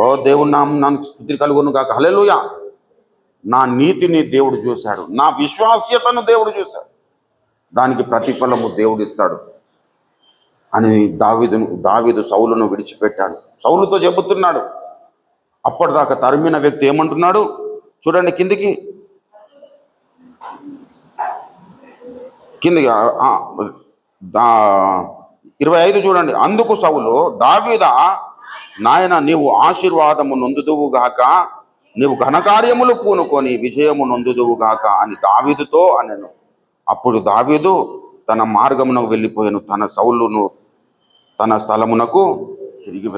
ఓ దేవుని నామమునకు స్తుతి కలుగును గాక, హల్లెలూయా, నా నీతిని దేవుడు చూశాడు, నా విశ్వాస్యతను దేవుడు చూశాడు, దానికి ప్రతిఫలము దేవుడిస్తాడు అని దావీదు సౌలును విడిచిపెట్టాడు. సౌలుతో చెబుతున్నాడు. అప్పటిదాకా తరిమిన వ్యక్తి ఏమంటున్నాడు చూడండి, కిందికి 25 చూడండి. అందుకు సౌలు, దావీదా నాయన, నీవు ఆశీర్వాదము నొందుదువుగాక, నీవు ఘనకార్యములు పూనుకొని విజయము నొందుదువుగాక అని దావీదుతో అనెను. అప్పుడు దావీదు తన మార్గమునకు వెళ్ళిపోయాను, సౌలును తన స్థలమునకు తిరిగి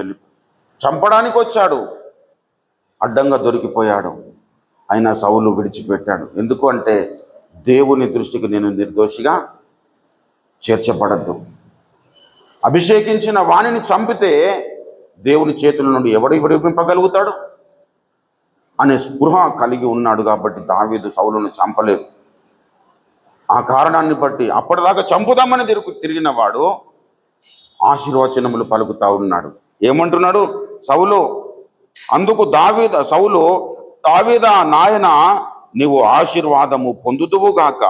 చంపడానికి వచ్చాడు, అడ్డంగా దొరికిపోయాడు. అయినా సౌలు విడిచిపెట్టాడు. ఎందుకు అంటే దేవుని దృష్టికి నేను నిర్దోషిగా చేర్చబడద్దు. అభిషేకించిన వాణిని చంపితే దేవుని చేతుల నుండి ఎవడు విడిపింపగలుగుతాడు అనే స్పృహ కలిగి ఉన్నాడు. కాబట్టి దావీదు సౌలును చంపలేదు. ఆ కారణాన్ని బట్టి అప్పటిదాకా చంపుదామని తిరిగిన వాడు ఆశీర్వచనములు పలుకుతా ఉన్నాడు. ఏమంటున్నాడు సౌలు? అందుకు సౌలు దావీదా నాయన, నీవు ఆశీర్వాదము పొందుదువుగాక,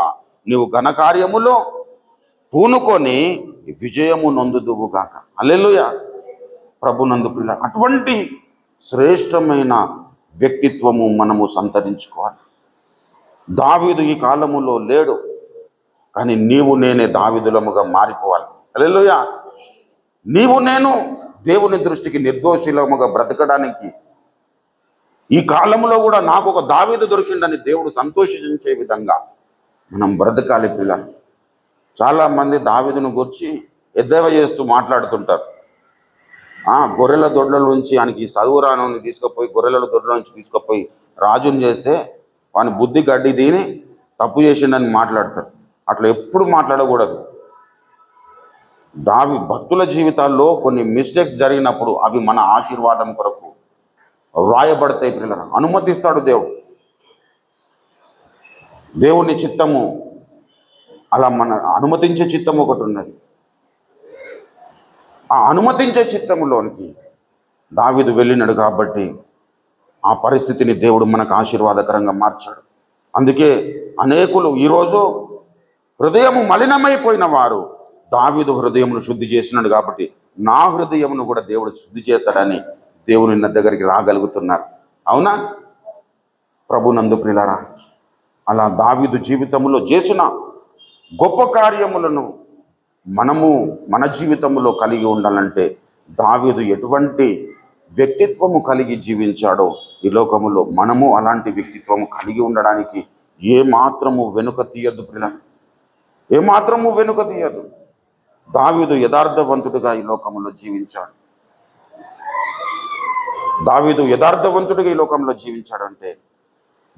నీవు ఘనకార్యములో పూనుకొని విజయము నొందుదువుగాక. హల్లెలూయా. ప్రభునందు ప్రియుల, అటువంటి శ్రేష్టమైన వ్యక్తిత్వము మనము సంతరించుకోవాలి. దావీదు ఈ కాలములో లేడు, కానీ నీవు నేనే దావీదులముగా మారిపోవాలి. హల్లెలూయా. నీవు నేను దేవుని దృష్టికి నిర్దోషులముగా బ్రతకడానికి ఈ కాలంలో కూడా నాకు ఒక దావీదు దొరికిందని దేవుడు సంతోషించే విధంగా మనం బ్రతకాలి పిల్లలు. చాలామంది దావీదును గురించి ఎద్దేవా చేస్తూ మాట్లాడుతుంటారు. గొర్రెల దొడ్ల నుంచి ఆయనకి చదువురాను తీసుకుపోయి గొర్రెల దొడ్ల నుంచి తీసుకుపోయి రాజుని చేస్తే వాని బుద్ధి గడ్డి దీని తప్పు చేసిండని మాట్లాడతారు. అట్లా ఎప్పుడు మాట్లాడకూడదు. భక్తుల జీవితాల్లో కొన్ని మిస్టేక్స్ జరిగినప్పుడు అవి మన ఆశీర్వాదం కొరకు వ్రాయబడతాయి పిల్లలు. అనుమతిస్తాడు దేవుడు. దేవుని చిత్తము అలా మన అనుమతించే చిత్తం ఒకటి ఉన్నది. ఆ అనుమతించే చిత్తములోనికి దావీదు వెళ్ళినాడు కాబట్టి ఆ పరిస్థితిని దేవుడు మనకు ఆశీర్వాదకరంగా మార్చాడు. అందుకే అనేకులు ఈరోజు హృదయము మలినమైపోయిన వారు దావీదు హృదయమును శుద్ధి చేసినాడు కాబట్టి నా హృదయమును కూడా దేవుడు శుద్ధి చేస్తాడని దేవుని నా దగ్గరికి రాగలుగుతున్నారు. అవునా? ప్రభునందు ప్రియులారా, అలా దావీదు జీవితంలో చేసిన గొప్ప కార్యములను మనము మన జీవితంలో కలిగి ఉండాలంటే దావీదు ఎటువంటి వ్యక్తిత్వము కలిగి జీవించాడో ఈ లోకములో మనము అలాంటి వ్యక్తిత్వము కలిగి ఉండడానికి ఏమాత్రము వెనుక తీయద్దు ప్రియులారా, ఏమాత్రము వెనుక తీయదు. దావీదు యథార్థవంతుడిగా ఈ లోకంలో జీవించాడు. దావీదు యథార్థవంతుడిగా ఈ లోకంలో జీవించాడంటే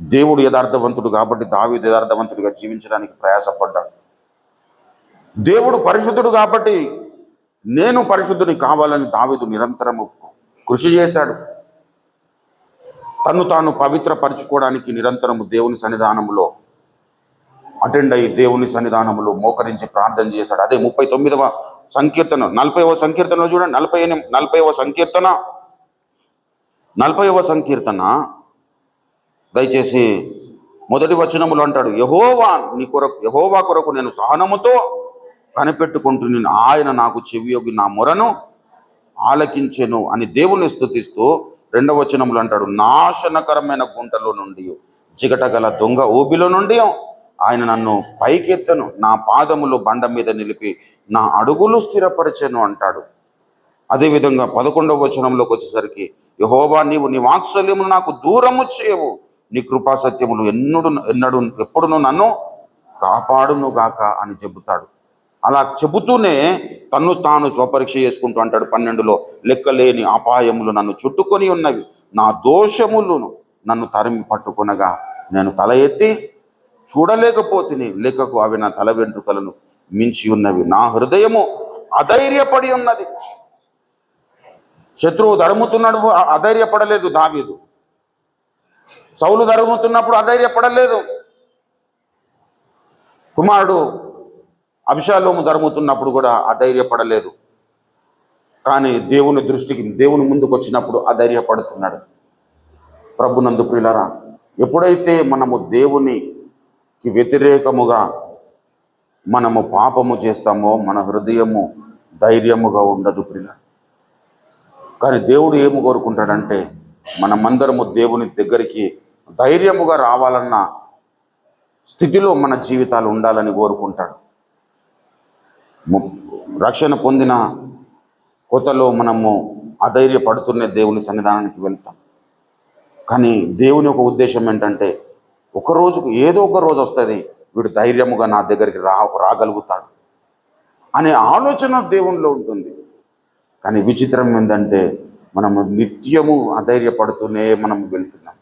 దేవుడు యథార్థవంతుడు కాబట్టి దావీదు యథార్థవంతుడిగా జీవించడానికి ప్రయాసపడ్డాడు. దేవుడు పరిశుద్ధుడు కాబట్టి నేను పరిశుద్ధుని కావాలని దావీదు నిరంతరము కృషి చేశాడు. తను తాను పవిత్రపరచుకోవడానికి నిరంతరము దేవుని సన్నిధానములో అటెండ్ అయ్యి దేవుని సన్నిధానములో మోకరించి ప్రార్థన చేశాడు. అదే 39వ సంకీర్తన 40వ సంకీర్తనలో చూడండి. 40వ సంకీర్తన దయచేసి మొదటి వచనములో అంటాడు, యెహోవా కొరకు నేను సహనముతో కనిపెట్టుకుంటున్నాను, ఆయన నాకు చెవియొగ్గి నా మొరను ఆలకించెను అని దేవుని స్తుతిస్తూ 2వ వచనములో అంటాడు, నాశనకరమైన గుంటలో నుండి జిగటగల దొంగ ఊబిలో నుండి ఆయన నన్ను పైకెత్తను, నా పాదములు బండ మీద నిలిపి నా అడుగులు స్థిరపరచెను అంటాడు. అదేవిధంగా 11వ వచనంలోకి వచ్చేసరికి, యెహోవా నీవు నీ వాత్సల్యమును నాకు దూరము చేయవు, నీ కృపా సత్యములు ఎప్పుడును నన్ను కాపాడును గాక అని చెబుతాడు. అలా చెబుతూనే తన్ను తాను స్వపరీక్ష చేసుకుంటూ అంటాడు 12లో, లెక్కలేని అపాయములు నన్ను చుట్టుకొని ఉన్నవి, నా దోషములను నన్ను తరిమి పట్టుకొనగా నేను తల ఎత్తి చూడలేకపోతిని, లెక్కకు అవి నా తల వెంట్రుకలను మించి ఉన్నవి, నా హృదయము అధైర్యపడి ఉన్నది. శత్రువు ధరుముతున్నాడు, అధైర్యపడలేదు దావీదు. సౌలు ధరుముతున్నప్పుడు అధైర్యపడలేదు. కుమారుడు అబ్షాలోము ధరుముతున్నప్పుడు కూడా అధైర్యపడలేదు. కానీ దేవుని దృష్టికి దేవుని ముందుకు వచ్చినప్పుడు అధైర్యపడుతున్నాడు. ప్రభునందు ప్రియులారా, ఎప్పుడైతే మనము దేవునికి వ్యతిరేకముగా మనము పాపము చేస్తామో మన హృదయము ధైర్యముగా ఉండదు ప్రియులారా. కానీ దేవుడు ఏమి కోరుకుంటాడంటే మనమందరము దేవుని దగ్గరికి ధైర్యముగా రావాలన్న స్థితిలో మన జీవితాలు ఉండాలని కోరుకుంటాడు. రక్షణ పొందిన కొత్తలో మనము అధైర్యపడుతూనే దేవుని సన్నిధానానికి వెళ్తాం. కానీ దేవుని ఒక ఉద్దేశం ఏంటంటే ఏదో ఒక రోజు వస్తుంది, వీడు ధైర్యముగా నా దగ్గరికి రాగలుగుతాడు అనే ఆలోచన దేవునిలో ఉంటుంది. కానీ విచిత్రం ఏంటంటే మనము నిత్యము అధైర్యపడుతూనే మనం వెళ్తున్నాం.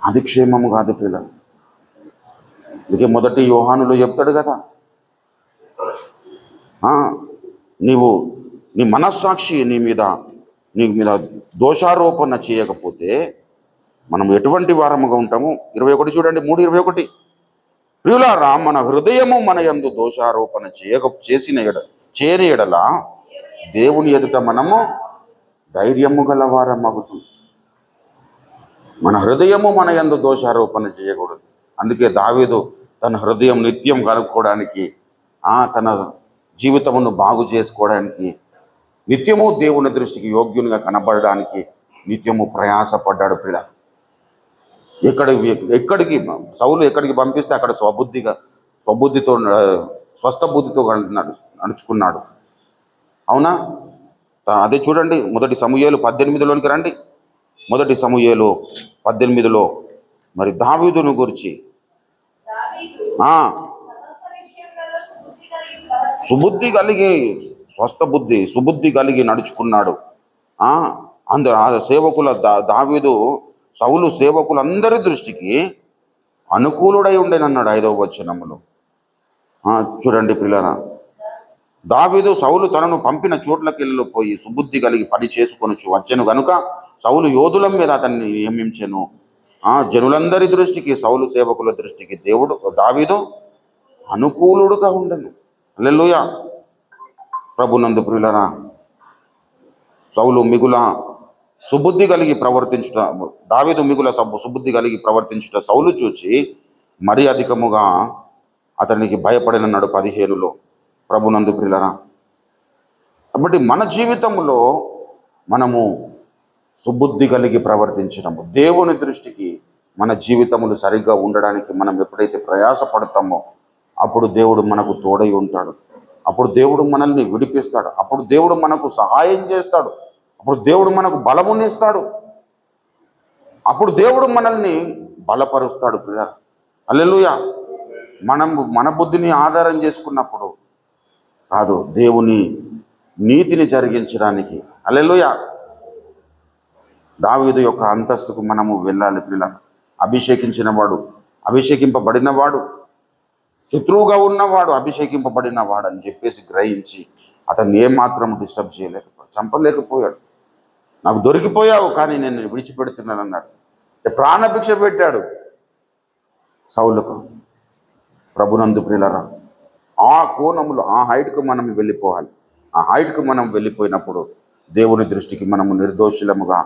అది క్షేమము కాదు పిల్లలు. అందుకే మొదటి యోహానులో చెప్తాడు కదా, నీ మనస్సాక్షి నీ మీద దోషారోపణ చేయకపోతే మనం ఎటువంటి వారముగా ఉంటాము. 21 చూడండి, 3:21, ప్రియులారా మన హృదయము మన యందు దోషారోపణ చేయని ఎడల దేవుని ఎదుట మనము ధైర్యము గల వారమగుతాం. మన హృదయము మన యందు దోషారోపణ చేయకూడదు. అందుకే దావీదు తన హృదయం నిత్యం కనుక్కోవడానికి, తన జీవితమును బాగు చేసుకోవడానికి, నిత్యము దేవుని దృష్టికి యోగ్యునిగా కనబడడానికి నిత్యము ప్రయాసపడ్డాడు. పిల్ల ఎక్కడికి సౌలు ఎక్కడికి పంపిస్తే అక్కడ స్వబుద్ధితో స్వస్థ బుద్ధితో నడుచుకున్నాడు. అవునా? అదే చూడండి, 1 సమూయేలు 18లోనికి రండి. 1 సమూయేలు 18లో మరి దావీదును గురించి సుబుద్ధి కలిగి, స్వస్థ బుద్ధి, సుబుద్ధి కలిగి నడుచుకున్నాడు. అందరు సేవకుల దావీదు సౌలు సేవకులందరి దృష్టికి అనుకూలుడై ఉండేనన్నాడు 5వ వచనములో. చూడండి పిల్లరా, దావీదు సౌలు తనను పంపిన చోట్లకెళ్ళి పోయి సుబుద్ధి కలిగి పని చేసుకొనొచ్చు వచ్చెను గనుక సౌలు యోధుల మీద అతన్ని నియమించెను. జనులందరి దృష్టికి, సౌలు సేవకుల దృష్టికి దావీదు అనుకూలుడుగా ఉండెను. హల్లెలూయా. ప్రభునందు ప్రియులరా, సౌలు మిగుల సుబుద్ధి కలిగి ప్రవర్తించుట, దావీదు మిగుల సుబుద్ధి కలిగి ప్రవర్తించుట సౌలు చూచి మరి అధికముగా అతనికి భయపడినన్నాడు 15లో. ప్రభునందు ప్రియులరా, కాబట్టి మన జీవితంలో మనము సుబుద్ధి కలిగి ప్రవర్తించడము, దేవుని దృష్టికి మన జీవితములు సరిగ్గా ఉండడానికి మనం ఎప్పుడైతే ప్రయాసపడతామో అప్పుడు దేవుడు మనకు తోడై ఉంటాడు. అప్పుడు దేవుడు మనల్ని విడిపిస్తాడు. అప్పుడు దేవుడు మనకు సహాయం చేస్తాడు. అప్పుడు దేవుడు మనకు బలమునిస్తాడు. అప్పుడు దేవుడు మనల్ని బలపరుస్తాడు. ప్రియ హల్లెలూయా. మన బుద్ధిని ఆధారం చేసుకున్నప్పుడు కాదు, దేవుని నీతిని జరిగించడానికి. హల్లెలూయా. దావీదు యొక్క అంతస్తుకు మనము వెళ్ళాలి. పిల్ల అభిషేకింపబడినవాడు, శత్రువుగా ఉన్నవాడు అభిషేకింపబడినవాడు అని చెప్పేసి గ్రహించి అతన్ని ఏమాత్రం డిస్టర్బ్ చేయలేకపోయాడు, చంపలేకపోయాడు. నాకు దొరికిపోయావు కానీ నేను విడిచిపెడుతున్నాను అన్నాడు. ప్రాణభిక్ష పెట్టాడు సౌలుకు. ప్రభునందు ప్రియులరా, ఆ కోణములో, ఆ హైట్కు మనం వెళ్ళిపోవాలి. ఆ హైట్కు మనం వెళ్ళిపోయినప్పుడు దేవుని దృష్టికి మనము నిర్దోషులముగా,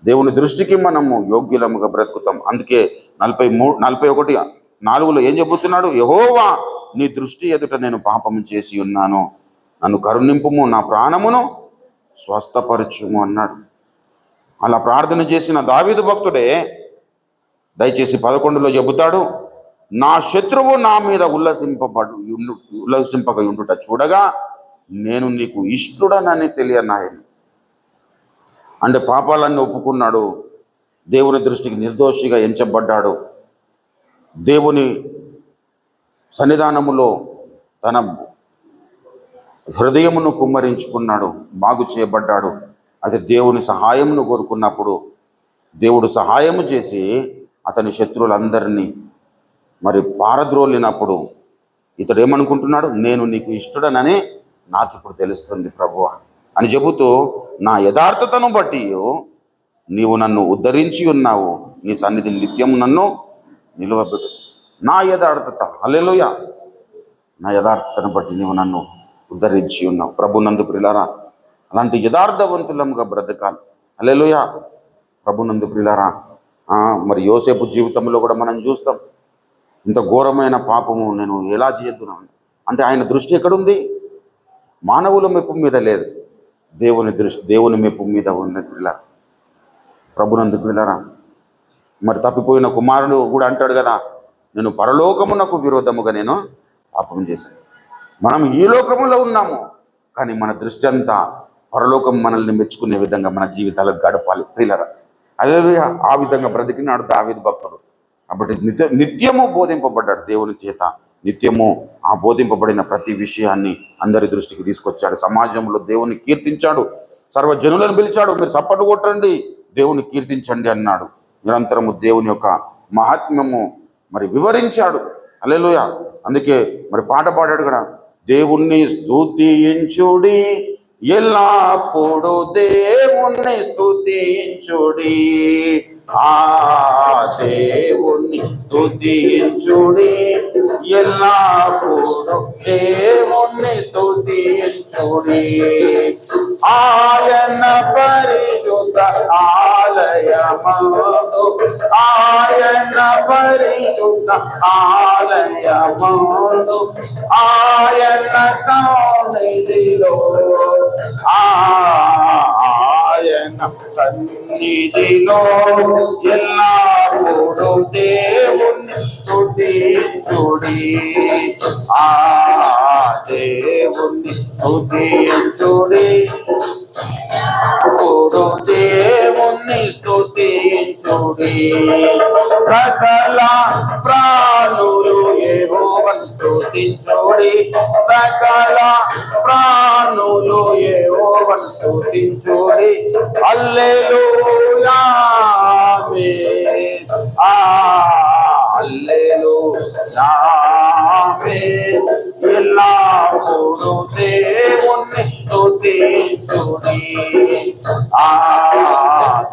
దేవుని దృష్టికి మనము యోగ్యులముగా బ్రతుకుతాం. అందుకే 41:4లో ఏం చెబుతున్నాడు? యెహోవా నీ దృష్టి ఎదుట నేను పాపము చేసి ఉన్నాను, నన్ను కరుణింపుము, నా ప్రాణమును స్వస్థపరచుము అన్నాడు. అలా ప్రార్థన చేసిన దావీదు భక్తుడే దయచేసి 11లో చెబుతాడు, నా శత్రువు నా మీద ఉల్లసింపక ఉండుట చూడగా నేను నీకు ఇష్టుడనని తెలియనాయను. అంటే పాపాలన్నీ ఒప్పుకున్నాడు, దేవుని దృష్టికి నిర్దోషిగా ఎంచబడ్డాడు, దేవుని సన్నిధానములో తన హృదయమును కుమ్మరించుకున్నాడు, బాగు చేయబడ్డాడు. అయితే దేవుని సహాయమును కోరుకున్నప్పుడు దేవుడు సహాయము చేసి అతని శత్రువులందరినీ మరి పారద్రోలినప్పుడు ఇతడు ఏమనుకుంటున్నాడు? నేను నీకు ఇష్టడనని నాకు ఇప్పుడు తెలుస్తుంది ప్రభువా అని చెబుతూ, నా యథార్థతను బట్టి నీవు నన్ను ఉద్ధరించి ఉన్నావు, నీ సన్నిధి నిత్యము నన్ను నిలువబెట్టు. నా యథార్థత, హల్లెలూయా, నా యథార్థతను బట్టి నీవు నన్ను ఉద్ధరించి ఉన్నావు. ప్రభునందు ప్రియులారా, అలాంటి యథార్థవంతులముగా బ్రతకాలి. హల్లెలూయా. ప్రభునందు ప్రియులారా, మరి యోసేపు జీవితంలో కూడా మనం చూస్తాం, ఇంత ఘోరమైన పాపము నేను ఎలా చేయొద్దున్నాను అంటే ఆయన దృష్టి ఎక్కడుంది? మానవుల మెప్పు మీద లేదు, దేవుని మెప్పు మీద ఉన్నది. పిల్లరా, ప్రభునందు పిల్లరా, మరి తప్పిపోయిన కుమారుడు కూడా అంటాడు కదా, నేను పరలోకమునకు విరోధముగా నేను పాపం చేశాను. మనం ఈ లోకములో ఉన్నాము కానీ మన దృష్టి అంతా పరలోకం మనల్ని మెచ్చుకునే విధంగా మన జీవితాలకు గడపాలి. పిల్లరా, హల్లెలూయా. ఆ విధంగా బ్రతికినాడు దావీదు భక్తుడు. కాబట్టి నిత్యము బోధింపబడ్డాడు దేవుని చేత. నిత్యము ఆ బోధింపబడిన ప్రతి విషయాన్ని అందరి దృష్టికి తీసుకొచ్చాడు. సమాజంలో దేవుని కీర్తించాడు, సర్వజనులను పిలిచాడు, మీరు చప్పట్లు కొట్టండి, దేవుని కీర్తించండి అన్నాడు. నిరంతరము దేవుని యొక్క మహాత్మ్యము మరి వివరించాడు. హల్లెలూయా. అందుకే మరి పాట పాడాడు కూడా, దేవుణ్ణి స్తుతించుడి ఎల్లప్పుడు, దేవుణ్ణి స్తుతించుడి, దేవుణ్ణి స్తుతించుడి ఎల్లప్పుడు, దేవుణ్ణి స్తుతించుడి, ఆయన పరిశుద్ధ ఆలయములో ఆలయమందు ఆయన పరిశుద్ధ ఆలయమందు ఆయన సన్నిధిలో ఆయన సన్నిధిలో ఎల్లప్పుడూ దేవుని స్తుతించుడి దేవుని స్తుతించుడి దేవుని స్తుతించుడి సకల ప్రాణులు యెహోవాను స్తుతించుడి సకల ప్రాణులు యెహోవాను స్తుతించుడి హల్లెలూయా ఆమేన్ హల్లెలూయా ఆమేన్ ఎల్లప్పుడూ దేవుని స్తుతించుడి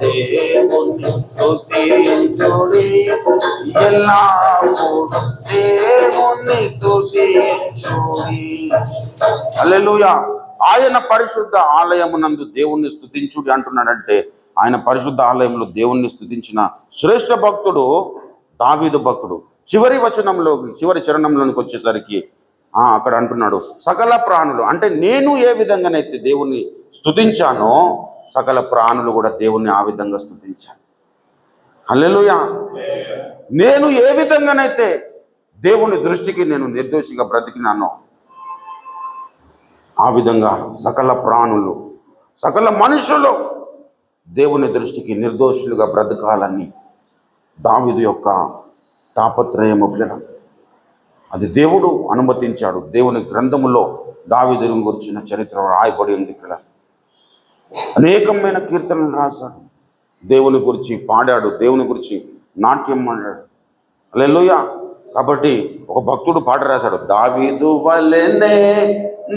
దేవుని స్తుతించుడి ఎల్లప్పుడూ దేవుని స్తుతించుడి హల్లెలూయా. ఆయన పరిశుద్ధ ఆలయమునందు దేవుణ్ణి స్తుతించుడి అంటున్నాడంటే ఆయన పరిశుద్ధ ఆలయంలో దేవుణ్ణి స్తుతించిన శ్రేష్ఠ భక్తుడు దావీదు భక్తుడు. చివరి చరణంలోనికి వచ్చేసరికి అక్కడ అంటున్నాడు సకల ప్రాణులు, అంటే నేను ఏ విధంగానైతే దేవుణ్ణి స్తుతించానో సకల ప్రాణులు కూడా దేవుణ్ణి ఆ విధంగా స్తుతించాను. హల్లెలూయా. నేను ఏ విధంగానైతే దేవుని దృష్టికి నేను నిర్దోషిగా బ్రతికినానో ఆ విధంగా సకల ప్రాణులు సకల మనుషులు దేవుని దృష్టికి నిర్దోషులుగా బ్రతకాలని దావీదు యొక్క తాపత్రయము. అది దేవుడు అనుమతించాడు. దేవుని గ్రంథములో దావీదును గురించిన చరిత్ర రాయబడి ఉంది. ఇక్కడ అనేకమైన కీర్తనలు రాశాడు, దేవుని గురించి పాడాడు, దేవుని గురించి నాట్యం ఆడాడు. హల్లెలూయా. కాబట్టి ఒక భక్తుడు పాట రాశాడు, దావీదు వలెనే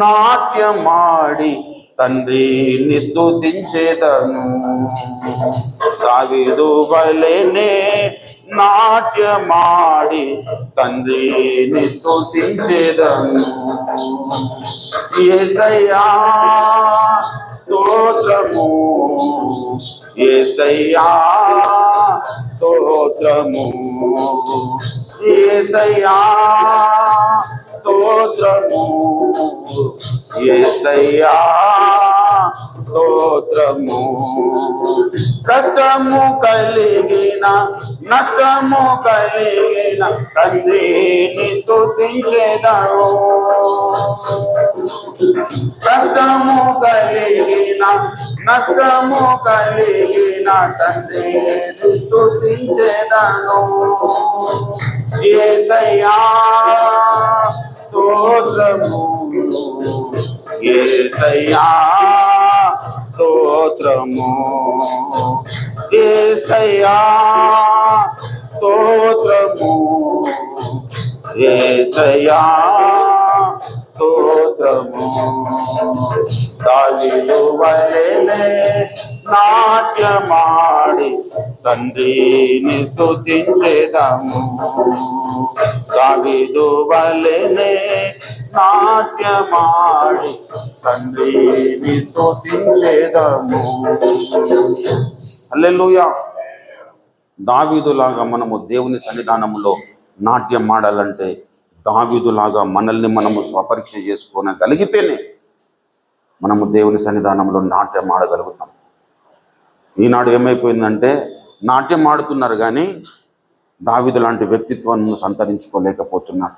నాట్యమాడి తండ్రిని స్తుతించేదను, దావీదు వలెనే నాట్యమాడి తండ్రిని స్తుతించేదను. యేసయ్యా స్తోత్రము, యేసయ్యా స్తోత్రము, యేసయ్యా స్తోత్రము, యేసయ్యా స్తోత్రము. కష్టము కలిగిన నష్టము కలిగిన తండ్రిని స్తుతించేదను, కష్టము కలిగిన నష్టము కలిగిన తండ్రిని స్తుతించేదను. యేసయ్యా స్తోత్రము, యేసయ్యా స్తోత్రము, యేసయ్యా స్తోత్రము, యేసయ్యా స్తోత్రము. దావీదు వలెనే నాట్యమాడి తండ్రిని స్తుతించేదము, దావీదు వలెనే నాట్యమాడి తండ్రిని స్తుతించేదము. హల్లెలూయా. దావీదులాగా మనము దేవుని సన్నిధానములో నాట్యం ఆడాలంటే దావీదులాగా మనల్ని మనము స్వపరీక్ష చేసుకోగలిగితేనే మనము దేవుని సన్నిధానంలో నాట్యం ఆడగలుగుతాం. ఈనాడు ఏమైపోయిందంటే నాట్యం ఆడుతున్నారు కానీ దావీదు లాంటి వ్యక్తిత్వాన్ని సంతరించుకోలేకపోతున్నారు.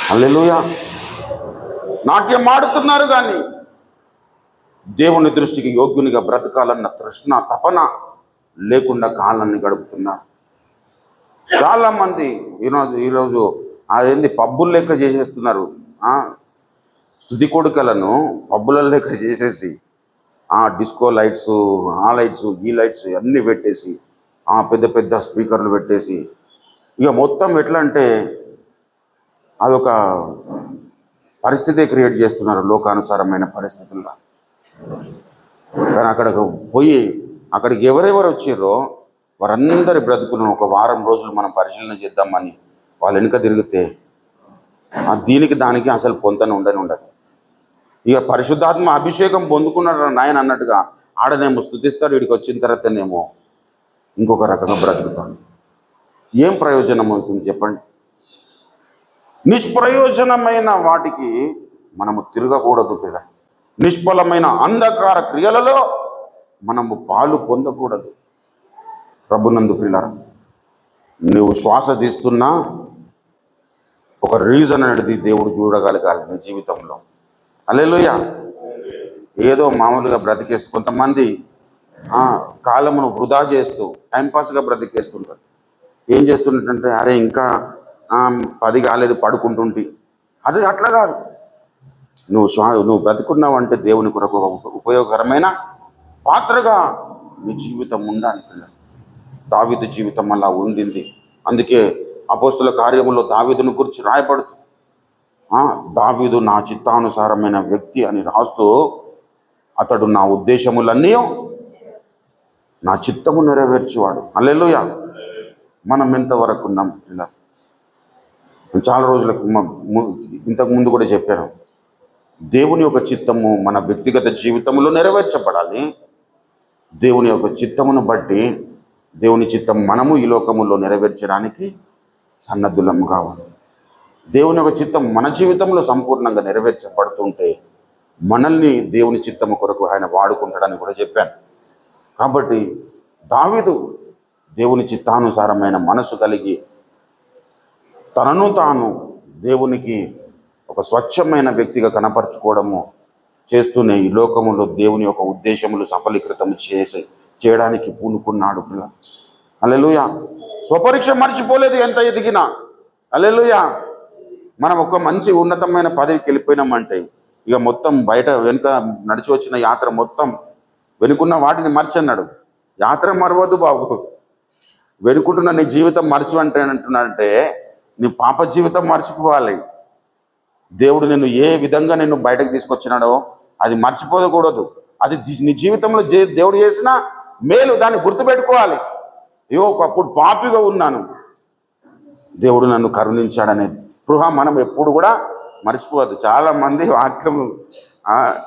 హల్లెలూయా. నాట్యం ఆడుతున్నారు కానీ దేవుని దృష్టికి యోగ్యునిగా బ్రతకాలన్న తృష్ణ తపన లేకుండా కాలాన్ని గడుపుతున్నారు. చాలామంది ఈరోజు అదేంది పబ్బులు లెక్క చేసేస్తున్నారు. స్తుతి కొడుకలను పబ్బుల లెక్క చేసేసి డిస్కో లైట్స్, ఆ లైట్స్, ఈ లైట్స్ అన్నీ పెట్టేసి పెద్ద పెద్ద స్పీకర్లు పెట్టేసి ఇక మొత్తం ఎట్లా అంటే అదొక పరిస్థితి క్రియేట్ చేస్తున్నారు, లోకానుసారమైన పరిస్థితుల్లో. కానీ అక్కడికి ఎవరెవరు వచ్చారో వారందరి బ్రతుకులను ఒక వారం రోజులు మనం పరిశీలన చేద్దామని వాళ్ళు వెనుక తిరిగితే దీనికి దానికి అసలు పొంతన ఉండదు. ఇక పరిశుద్ధాత్మ అభిషేకం పొందుకున్నాడు నాయన అన్నట్టుగా ఆడనేమో స్తుతిస్తాడు, వీడికి వచ్చిన తర్వాతనేమో ఇంకొక రకంగా బ్రతుకుతాను. ఏం ప్రయోజనం అవుతుంది చెప్పండి? నిష్ప్రయోజనమైన వాటికి మనము తిరగకూడదు పిల్ల. నిష్ఫలమైన అంధకార క్రియలలో మనము పాలు పొందకూడదు. ప్రభునందు పిల్లరా, నువ్వు శ్వాస తీస్తున్నా ఒక రీజన్ అనేది దేవుడు చూడగలగాలి నీ జీవితంలో. హల్లెలూయా. ఏదో మామూలుగా బ్రతికేస్తూ కొంతమంది కాలమును వృధా చేస్తూ టైంపాస్గా బ్రతికేస్తుంటారు. ఏం చేస్తుంటే అరే ఇంకా 10 కాలేదు పడుకుంటుంటే, అది అట్లా కాదు. నువ్వు బ్రతుకున్నావంటే దేవుని కొరకు ఉపయోగకరమైన పాత్రగా నీ జీవితం ఉండాలి పిల్ల. దావీదు జీవితం అలా ఉండింది. అందుకే అపోస్తుల కార్యములో దావీదును గురించి రాయబడుతూ దావీదు నా చిత్తానుసారమైన వ్యక్తి అని రాస్తూ, అతడు నా ఉద్దేశములన్నీ నా చిత్తము నెరవేర్చేవాడు. హల్లెలూయా. మనం ఎంతవరకు ఉన్నాం ఇలా? చాలా రోజులకు ఇంతకు ముందు కూడా చెప్పాను, దేవుని యొక్క చిత్తము మన వ్యక్తిగత జీవితంలో నెరవేర్చబడాలి. దేవుని యొక్క చిత్తమును బట్టి దేవుని చిత్తం మనము ఈ లోకములో నెరవేర్చడానికి సన్నద్ధులము కావాలి. దేవుని యొక్క చిత్తం మన జీవితంలో సంపూర్ణంగా నెరవేర్చబడుతుంటే మనల్ని దేవుని చిత్తము కొరకు ఆయన వాడుకుంటాడని కూడా చెప్పాను. కాబట్టి దావీదు దేవుని చిత్తానుసారమైన మనసు కలిగి తనను తాను దేవునికి ఒక స్వచ్ఛమైన వ్యక్తిగా కనపరుచుకోవడము చేస్తూనే ఈ లోకములో దేవుని యొక్క ఉద్దేశములు సఫలీకృతం చేయడానికి పూనుకున్నాడు పిల్ల. హల్లెలూయా. స్వపరీక్ష మర్చిపోలేదు ఎంత ఎదిగినా. హల్లెలూయా. మనం ఒక మంచి ఉన్నతమైన పదవికి వెళ్ళిపోయినామంటే ఇక మొత్తం బయట వెనుక నడిచి వచ్చిన యాత్ర మొత్తం వెనుకున్న వాటిని మర్చన్నాడు. యాత్ర మరవద్దు బాబు, వెనుకుంటున్న నీ జీవితం మర్చి అంటున్నాడంటే నీ పాప జీవితం మర్చిపోవాలి. దేవుడు నిన్ను ఏ విధంగా నిన్ను బయటకు తీసుకొచ్చినాడో అది మర్చిపోకూడదు. అది నీ జీవితంలో దేవుడు చేసిన మేలు, దాన్ని గుర్తుపెట్టుకోవాలి. అయ్యో ఒకప్పుడు పాపిగా ఉన్నాను, దేవుడు నన్ను కరుణించాడనే స్పృహ మనం ఎప్పుడు కూడా మర్చిపోవద్దు. చాలామంది వాక్యం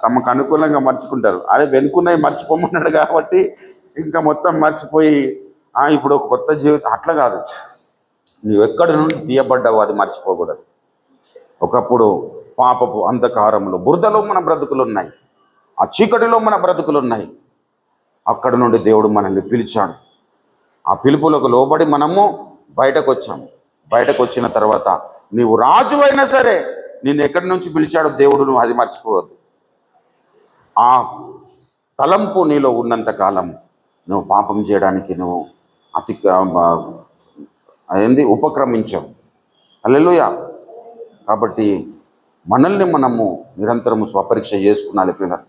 తమకు అనుకూలంగా మర్చుకుంటారు. అదే వెనుకున్నవి మర్చిపోమన్నాడు కాబట్టి ఇంకా మొత్తం మర్చిపోయి ఇప్పుడు ఒక కొత్త జీవితం. అట్లా కాదు, నువ్వు ఎక్కడి నుండి తీయబడ్డావు అది మర్చిపోకూడదు. ఒకప్పుడు పాపపు అంధకారంలో బురదలో మన బ్రతుకులు ఉన్నాయి, ఆ చీకటిలో మన బ్రతుకులు ఉన్నాయి. అక్కడి నుండి దేవుడు మనల్ని పిలిచాడు. ఆ పిలుపులకు లోబడి మనము బయటకు వచ్చాము. బయటకు వచ్చిన తర్వాత నీవు రాజు అయినా సరే నిన్ను ఎక్కడి నుంచి పిలిచాడో దేవుడు, నువ్వు అది మర్చిపోవద్దు. ఆ తలంపు నీలో ఉన్నంత కాలం నువ్వు పాపం చేయడానికి నువ్వు ఉపక్రమించావు. హల్లెలూయా. కాబట్టి మనల్ని మనము నిరంతరము స్వపరీక్ష చేసుకున్నాలి పిల్లలు.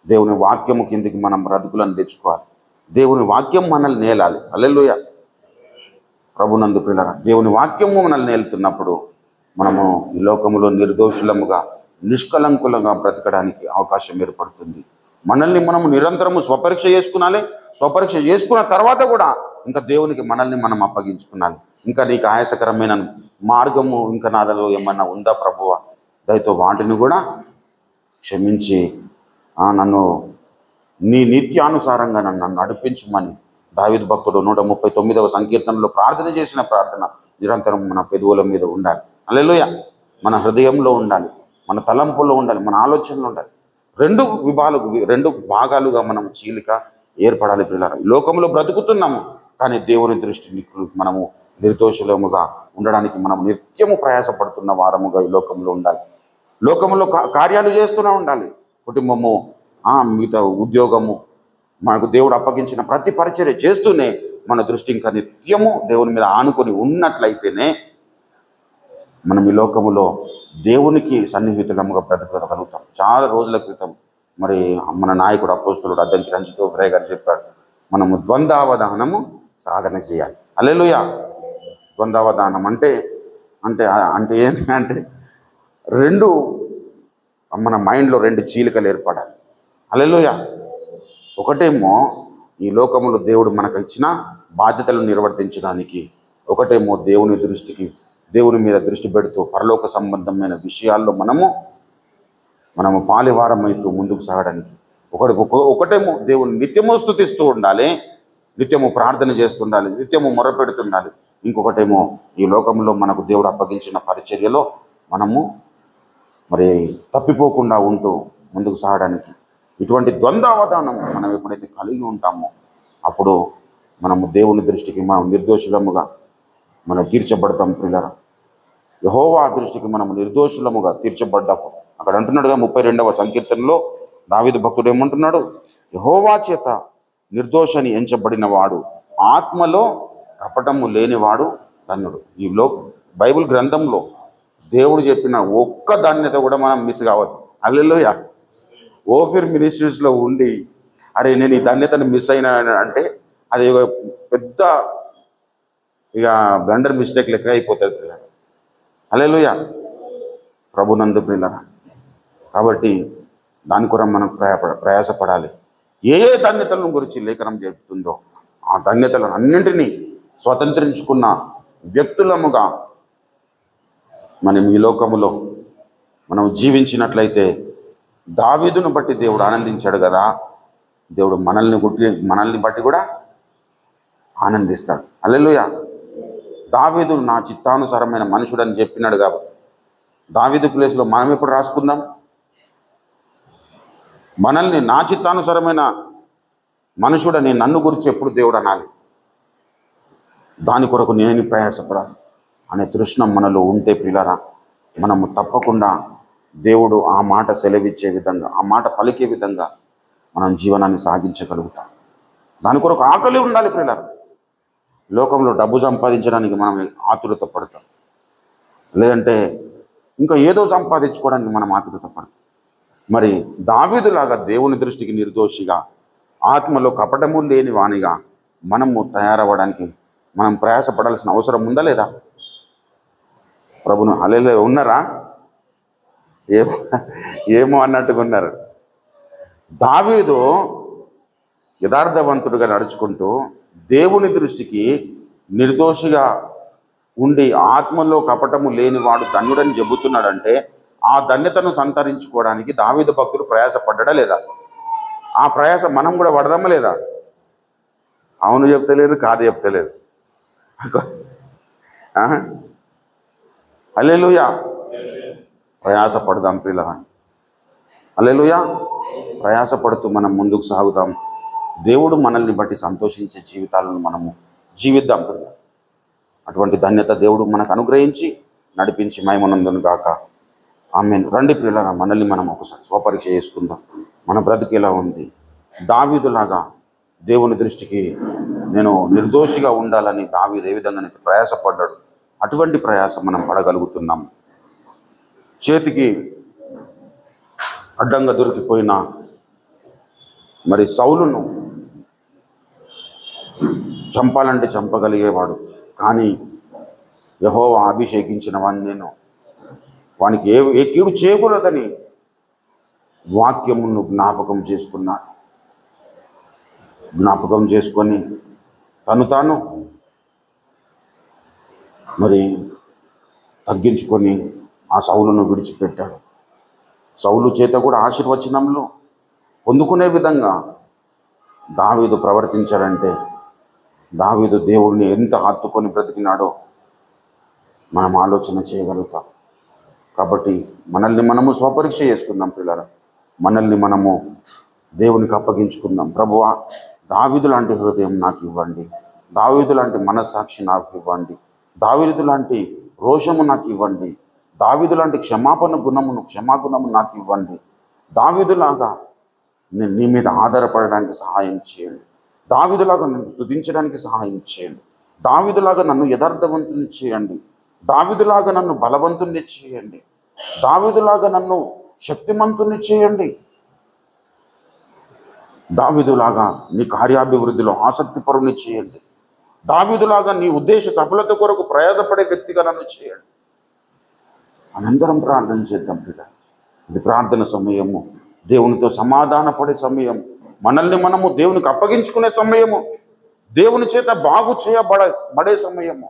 దేవుని వాక్యము కిందికి మనం బ్రతుకులను తెచ్చుకోవాలి. దేవుని వాక్యం మనల్ని నేలాలి. హల్లెలూయా. ప్రభునందు పిల్లరా, దేవుని వాక్యము మనల్ని నేలుతున్నప్పుడు మనము ఈ లోకములో నిర్దోషులముగా నిష్కలంకులంగా బ్రతకడానికి అవకాశం ఏర్పడుతుంది. మనల్ని మనము నిరంతరము స్వపరీక్ష చేసుకునాలి. స్వపరీక్ష చేసుకున్న తర్వాత కూడా ఇంకా దేవునికి మనల్ని మనం అప్పగించుకున్నాలి. ఇంకా నీకు ఆయాసకరమైన మార్గము ఇంకా నాదలో ఏమన్నా ఉందా ప్రభువా, దయతో వాటిని కూడా క్షమించి నన్ను నీ నిత్యానుసారంగా నన్ను నడిపించమని దావీదు భక్తుడు 139వ సంకీర్తనలో ప్రార్థన చేసిన ప్రార్థన నిరంతరం మన పెదవుల మీద ఉండాలి. హల్లెలూయా. మన హృదయంలో ఉండాలి, మన తలంపులో ఉండాలి, మన ఆలోచనలో ఉండాలి. రెండు భాగాలుగా మనం చీలిక ఏర్పడాలి పిల్లలు. లోకంలో బ్రతుకుతున్నాము కానీ దేవుని దృష్టిని మనము నిర్దోషులముగా ఉండడానికి మనం నిత్యము ప్రయాసపడుతున్న వారముగా ఈ లోకంలో ఉండాలి. లోకంలో కార్యాలు చేస్తూనే ఉండాలి. కుటుంబము, మిగతా ఉద్యోగము, మనకు దేవుడు అప్పగించిన ప్రతి పరిచర్య చేస్తూనే మన దృష్టి ఇంకా నిత్యము దేవుని మీద ఆనుకొని ఉన్నట్లయితేనే మనం ఈ లోకములో దేవునికి సన్నిహితులముగా బ్రతకగలుగుతాం. చాలా రోజుల క్రితం మరి మన నాయకుడు అపోస్తలుడు అద్దంకి రంజిత్ బ్రయ్య గారు చెప్పాడు, మనము ద్వంద్వావధానము సాధన చేయాలి. హల్లెలూయా. ద్వంద్వావధానం అంటే అంటే అంటే ఏంటి అంటే మన మైండ్లో 2 చీలికలు ఏర్పడాలి. హల్లెలూయా. ఒకటేమో ఈ లోకములో దేవుడు మనకు ఇచ్చిన బాధ్యతలను నిర్వర్తించడానికి, ఒకటేమో దేవుని మీద దృష్టి పెడుతూ పరలోక సంబంధమైన విషయాల్లో మనము పాలివారమైతూ ముందుకు సాగడానికి. ఒకటేమో దేవుని నిత్యము స్తుతిస్తూ ఉండాలి, నిత్యము ప్రార్థన చేస్తుండాలి, నిత్యము మొరపెడుతుండాలి. ఇంకొకటేమో ఈ లోకంలో మనకు దేవుడు అప్పగించిన పరిచర్యలో మనము మరి తప్పిపోకుండా ఉంటూ ముందుకు సాగడానికి ఇటువంటి ద్వంద్వావధానం మనం ఎప్పుడైతే కలిగి ఉంటామో అప్పుడు మనము దేవుని దృష్టికి మనం నిర్దోషులముగా మనం తీర్చబడతాం. ప్రియులారా, యెహోవా దృష్టికి మనము నిర్దోషులముగా తీర్చబడ్డప్పుడు అక్కడ అంటున్నాడుగా 32వ సంకీర్తనలో దావీదు భక్తుడు ఏమంటున్నాడు? యెహోవా చేత నిర్దోషని ఎంచబడిన వాడు, ఆత్మలో కపటము లేనివాడు ధన్యుడు. ఈ బైబిల్ గ్రంథంలో దేవుడు చెప్పిన ఒక్క ధాన్యత కూడా మనం మిస్ కావద్దు. హల్లెలూయా. ఓఫిర్ మినిస్ట్రీస్లో ఉండి అరే నేను ఈ ధాన్యతను మిస్ అయినా అంటే అది పెద్ద ఇక బ్లండర్ మిస్టేక్ లెక్క అయిపోతుంది పిల్లలు. హల్లెలూయా. ప్రభునందు పిల్లరా, కాబట్టి దాని కొరకు మనం ప్రయాసపడాలి. ఏ ఏ ధన్యతలను గురించి లేఖనం చెబుతుందో ఆ ధన్యతలను అన్నింటినీ స్వతంత్రించుకున్న వ్యక్తులముగా మనం ఈ లోకములో మనం జీవించినట్లయితే దావీదును బట్టి దేవుడు ఆనందించాడు కదా, దేవుడు మనల్ని బట్టి కూడా ఆనందిస్తాడు. హల్లెలూయా. దావీదు నా చిత్తానుసారమైన మనుషుడని చెప్పినాడు కాబట్టి దావీదు ప్లేస్లో మనం ఎప్పుడు రాసుకుందాం? మనల్ని నా చిత్తానుసారమైన మనుషుడని నన్ను గురించి ఎప్పుడు దేవుడు అనాలి? దాని కొరకు నేను ప్రయాసపడాలి అనే తృష్ణ మనలో ఉంటే ప్రియులారా, మనము తప్పకుండా దేవుడు ఆ మాట సెలవిచ్చే విధంగా, ఆ మాట పలికే విధంగా మనం జీవనాన్ని సాగించగలుగుతాం. దాని కొరకు ఆకలి ఉండాలి ప్రియులారా. లోకంలో డబ్బు సంపాదించడానికి మనం ఆతురత పడతాం, లేదంటే ఇంకా ఏదో సంపాదించుకోవడానికి మనం ఆతురత పడతాం. మరి దావీదులాగా దేవుని దృష్టికి నిర్దోషిగా, ఆత్మలో కపటము లేని వానిగా మనము తయారవ్వడానికి మనం ప్రయాసపడాల్సిన అవసరం ఉందా లేదా? ప్రభును హల్లెలూయా. ఉన్నారా? ఏమో అన్నట్టుగా ఉన్నారు. దావీదు యథార్థవంతుడిగా నడుచుకుంటూ దేవుని దృష్టికి నిర్దోషిగా ఉండి ఆత్మలో కపటము లేనివాడు ధన్యుడని చెబుతున్నాడంటే ఆ ధన్యతను సంతరించుకోవడానికి దావీదు భక్తుడు ప్రయాసపడ్డా లేదా? ఆ ప్రయాస మనం కూడా పడదామా లేదా? అవును చెప్తలేదు, కాదు చెప్తలేదు. హల్లెలూయా. ప్రయాసపడదాం ప్రియులారా. హల్లెలూయా. ప్రయాసపడుతూ మనం ముందుకు సాగుదాం. దేవుడు మనల్ని బట్టి సంతోషించే జీవితాలను మనము జీవిద్దాం ప్రియులారా. అటువంటి ధన్యత దేవుడు మనకు అనుగ్రహించి నడిపించి మహిమనందును గాక. ఆమేన్. రండి ప్రియులారా, మనల్ని మనం ఒకసారి స్వపరీక్ష చేసుకుందాం. మన బ్రతుకు ఎలా ఉంది? దావీదులాగా దేవుని దృష్టికి నేను నిర్దోషిగా ఉండాలని దావీదు ఏ విధంగా ప్రయాసపడ్డాడు, అటువంటి ప్రయాస మనం పడగలుగుతున్నాం. చేతికి అడ్డంగా దొరికిపోయిన మరి సౌలును చంపాలంటే చంపగలిగేవాడు, కానీ యెహోవా అభిషేకించిన వాడిని నేను వానికి ఏ కీడు చేయకూడదని వాక్యమును జ్ఞాపకం చేసుకొని తాను మరి తగ్గించుకొని ఆ సౌలును విడిచిపెట్టాడు. సౌలు చేత కూడా ఆశీర్వచనంలో పొందుకునే విధంగా దావీదు ప్రవర్తించాడంటే దావీదు దేవుడిని ఎంత హత్తుకొని బ్రతికినాడో మనం ఆలోచన చేయగలుగుతాం. కాబట్టి మనల్ని మనము స్వపరీక్ష చేసుకుందాం పిల్లలు. మనల్ని మనము దేవునికి అప్పగించుకుందాం. ప్రభువా, దావీదు లాంటి హృదయం నాకు ఇవ్వండి, దావీదు లాంటి మనస్సాక్షి నాకు ఇవ్వండి, దావీదు లాంటి రోషము నాకు ఇవ్వండి, దావీదు లాంటి క్షమాగుణము నాకు ఇవ్వండి. దావీదులాగా నేను నీ మీద ఆధారపడడానికి సహాయం చేయండి. దావీదులాగా నన్ను స్తుతించడానికి సహాయం చేయండి. దావీదులాగా నన్ను యథార్థవంతుని చేయండి. దావీదులాగా నన్ను బలవంతుని చేయండి. దావీదులాగా నన్ను శక్తిమంతుని చేయండి. దావీదులాగా నీ కార్యాభివృద్ధిలో ఆసక్తిపరుని చేయండి. దావీదులాగా నీ ఉద్దేశ సఫలత కొరకు ప్రయాసపడే వ్యక్తిగా నన్ను చేయండి. అనంతరం ప్రార్థన చేద్దాం పిల్ల. ఇది ప్రార్థన సమయము, దేవునితో సమాధాన పడే సమయం, మనల్ని మనము దేవునికి అప్పగించుకునే సమయము, దేవుని చేత బాగు చేయబడే సమయము.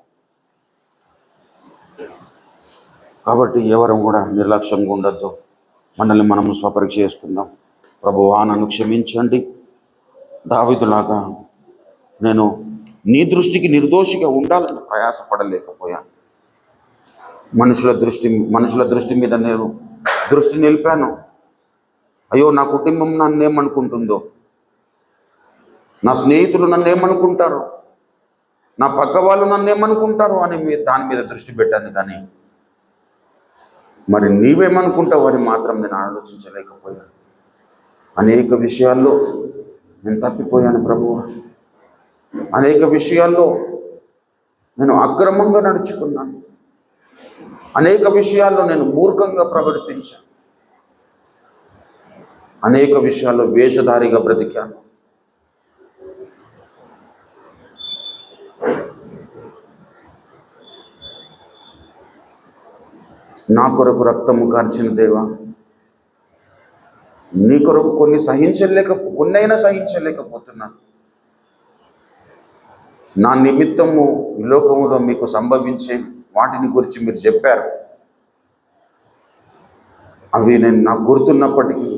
కాబట్టి ఎవరు కూడా నిర్లక్ష్యంగా ఉండొద్దు. మనల్ని మనము స్వపరీక్ష చేసుకుందాం. ప్రభువా, నన్ను క్షమించండి, దావీదులాగా నేను నీ దృష్టికి నిర్దోషిగా ఉండాలని ప్రయాసపడలేకపోయాను. మనుషుల దృష్టి మీద నేను దృష్టి నిలిపాను. అయ్యో, నా కుటుంబం నన్నేమనుకుంటుందో, నా స్నేహితులు నన్నేమనుకుంటారో, నా పక్క వాళ్ళు నన్నేమనుకుంటారో అని దాని మీద దృష్టి పెట్టాను. కానీ మరి నీవేమనుకుంటావు అని మాత్రం నేను ఆలోచించలేకపోయాను. అనేక విషయాల్లో నేను తప్పిపోయాను ప్రభువా. అనేక విషయాల్లో నేను అక్రమంగా నడుచుకున్నాను. అనేక విషయాల్లో నేను మూర్ఖంగా ప్రవర్తించాను. అనేక విషయాల్లో వేషధారిగా బ్రతికాను. నా కొరకు రక్తము కార్చిన దేవా, నీ కొరకు కొన్నైనా సహించలేకపోతున్నాను. నా నిమిత్తము ఈ లోకములో మీకు సంభవించే వాటిని గురించి మీరు చెప్పారు. అవి నేను నాకు గుర్తున్నప్పటికీ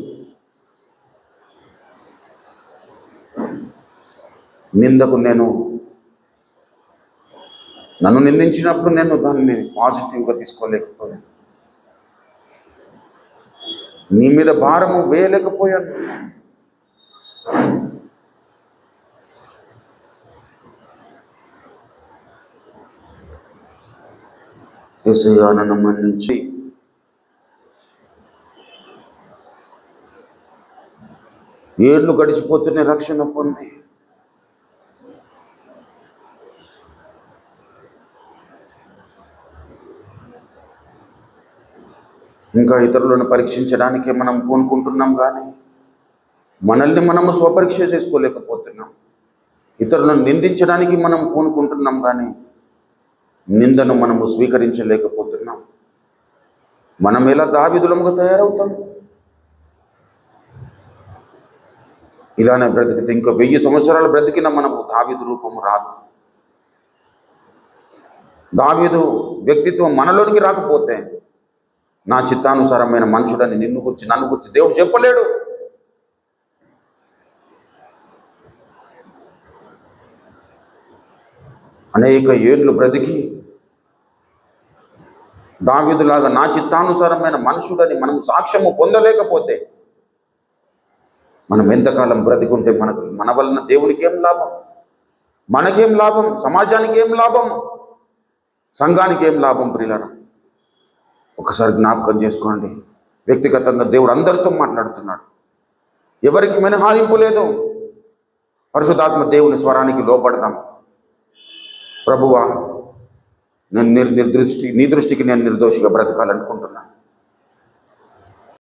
నిందకు నన్ను నిందించినప్పుడు నేను దాన్ని పాజిటివ్గా తీసుకోలేకపోయాను. నీ మీద భారము వేయలేకపోయాను. యేసయ్యా, నన్ను మన్నించి ఏళ్ళు గడిచిపోతున్న రక్షణ పొంది ఇంకా ఇతరులను పరీక్షించడానికే మనం పూనుకుంటున్నాం, కానీ మనల్ని మనము స్వపరీక్ష చేసుకోలేకపోతున్నాం. ఇతరులను నిందించడానికి మనం పూనుకుంటున్నాం, కానీ నిందను మనము స్వీకరించలేకపోతున్నాం. మనం ఎలా దావీదులముగా తయారవుతాం? ఇలానే బ్రతికితే ఇంకా 1000 సంవత్సరాలు బ్రతికిన మనము దావీదు రూపము రాదు. దావీదు వ్యక్తిత్వం మనలోనికి రాకపోతే నా చిత్తానుసారమైన మనుషుడని నన్ను గురించి దేవుడు చెప్పలేడు. అనేక ఏళ్ళు బ్రతికి దావీదులాగా నా చిత్తానుసారమైన మనుషుడని మనం సాక్ష్యము పొందలేకపోతే మనం ఎంతకాలం బ్రతికుంటే మన వలన దేవునికి ఏం లాభం? మనకేం లాభం? సమాజానికి ఏం లాభం? సంఘానికి ఏం లాభం? ప్రియులారా, ఒకసారి జ్ఞాపకం చేసుకోండి. వ్యక్తిగతంగా దేవుడు అందరితో మాట్లాడుతున్నాడు. ఎవరికి మినహాయింపు లేదు. పరిశుద్ధాత్మ దేవుని స్వరానికి లోబడదాం. ప్రభువా, నేను నీ దృష్టికి నేను నిర్దోషిగా బ్రతకాలనుకుంటున్నాను.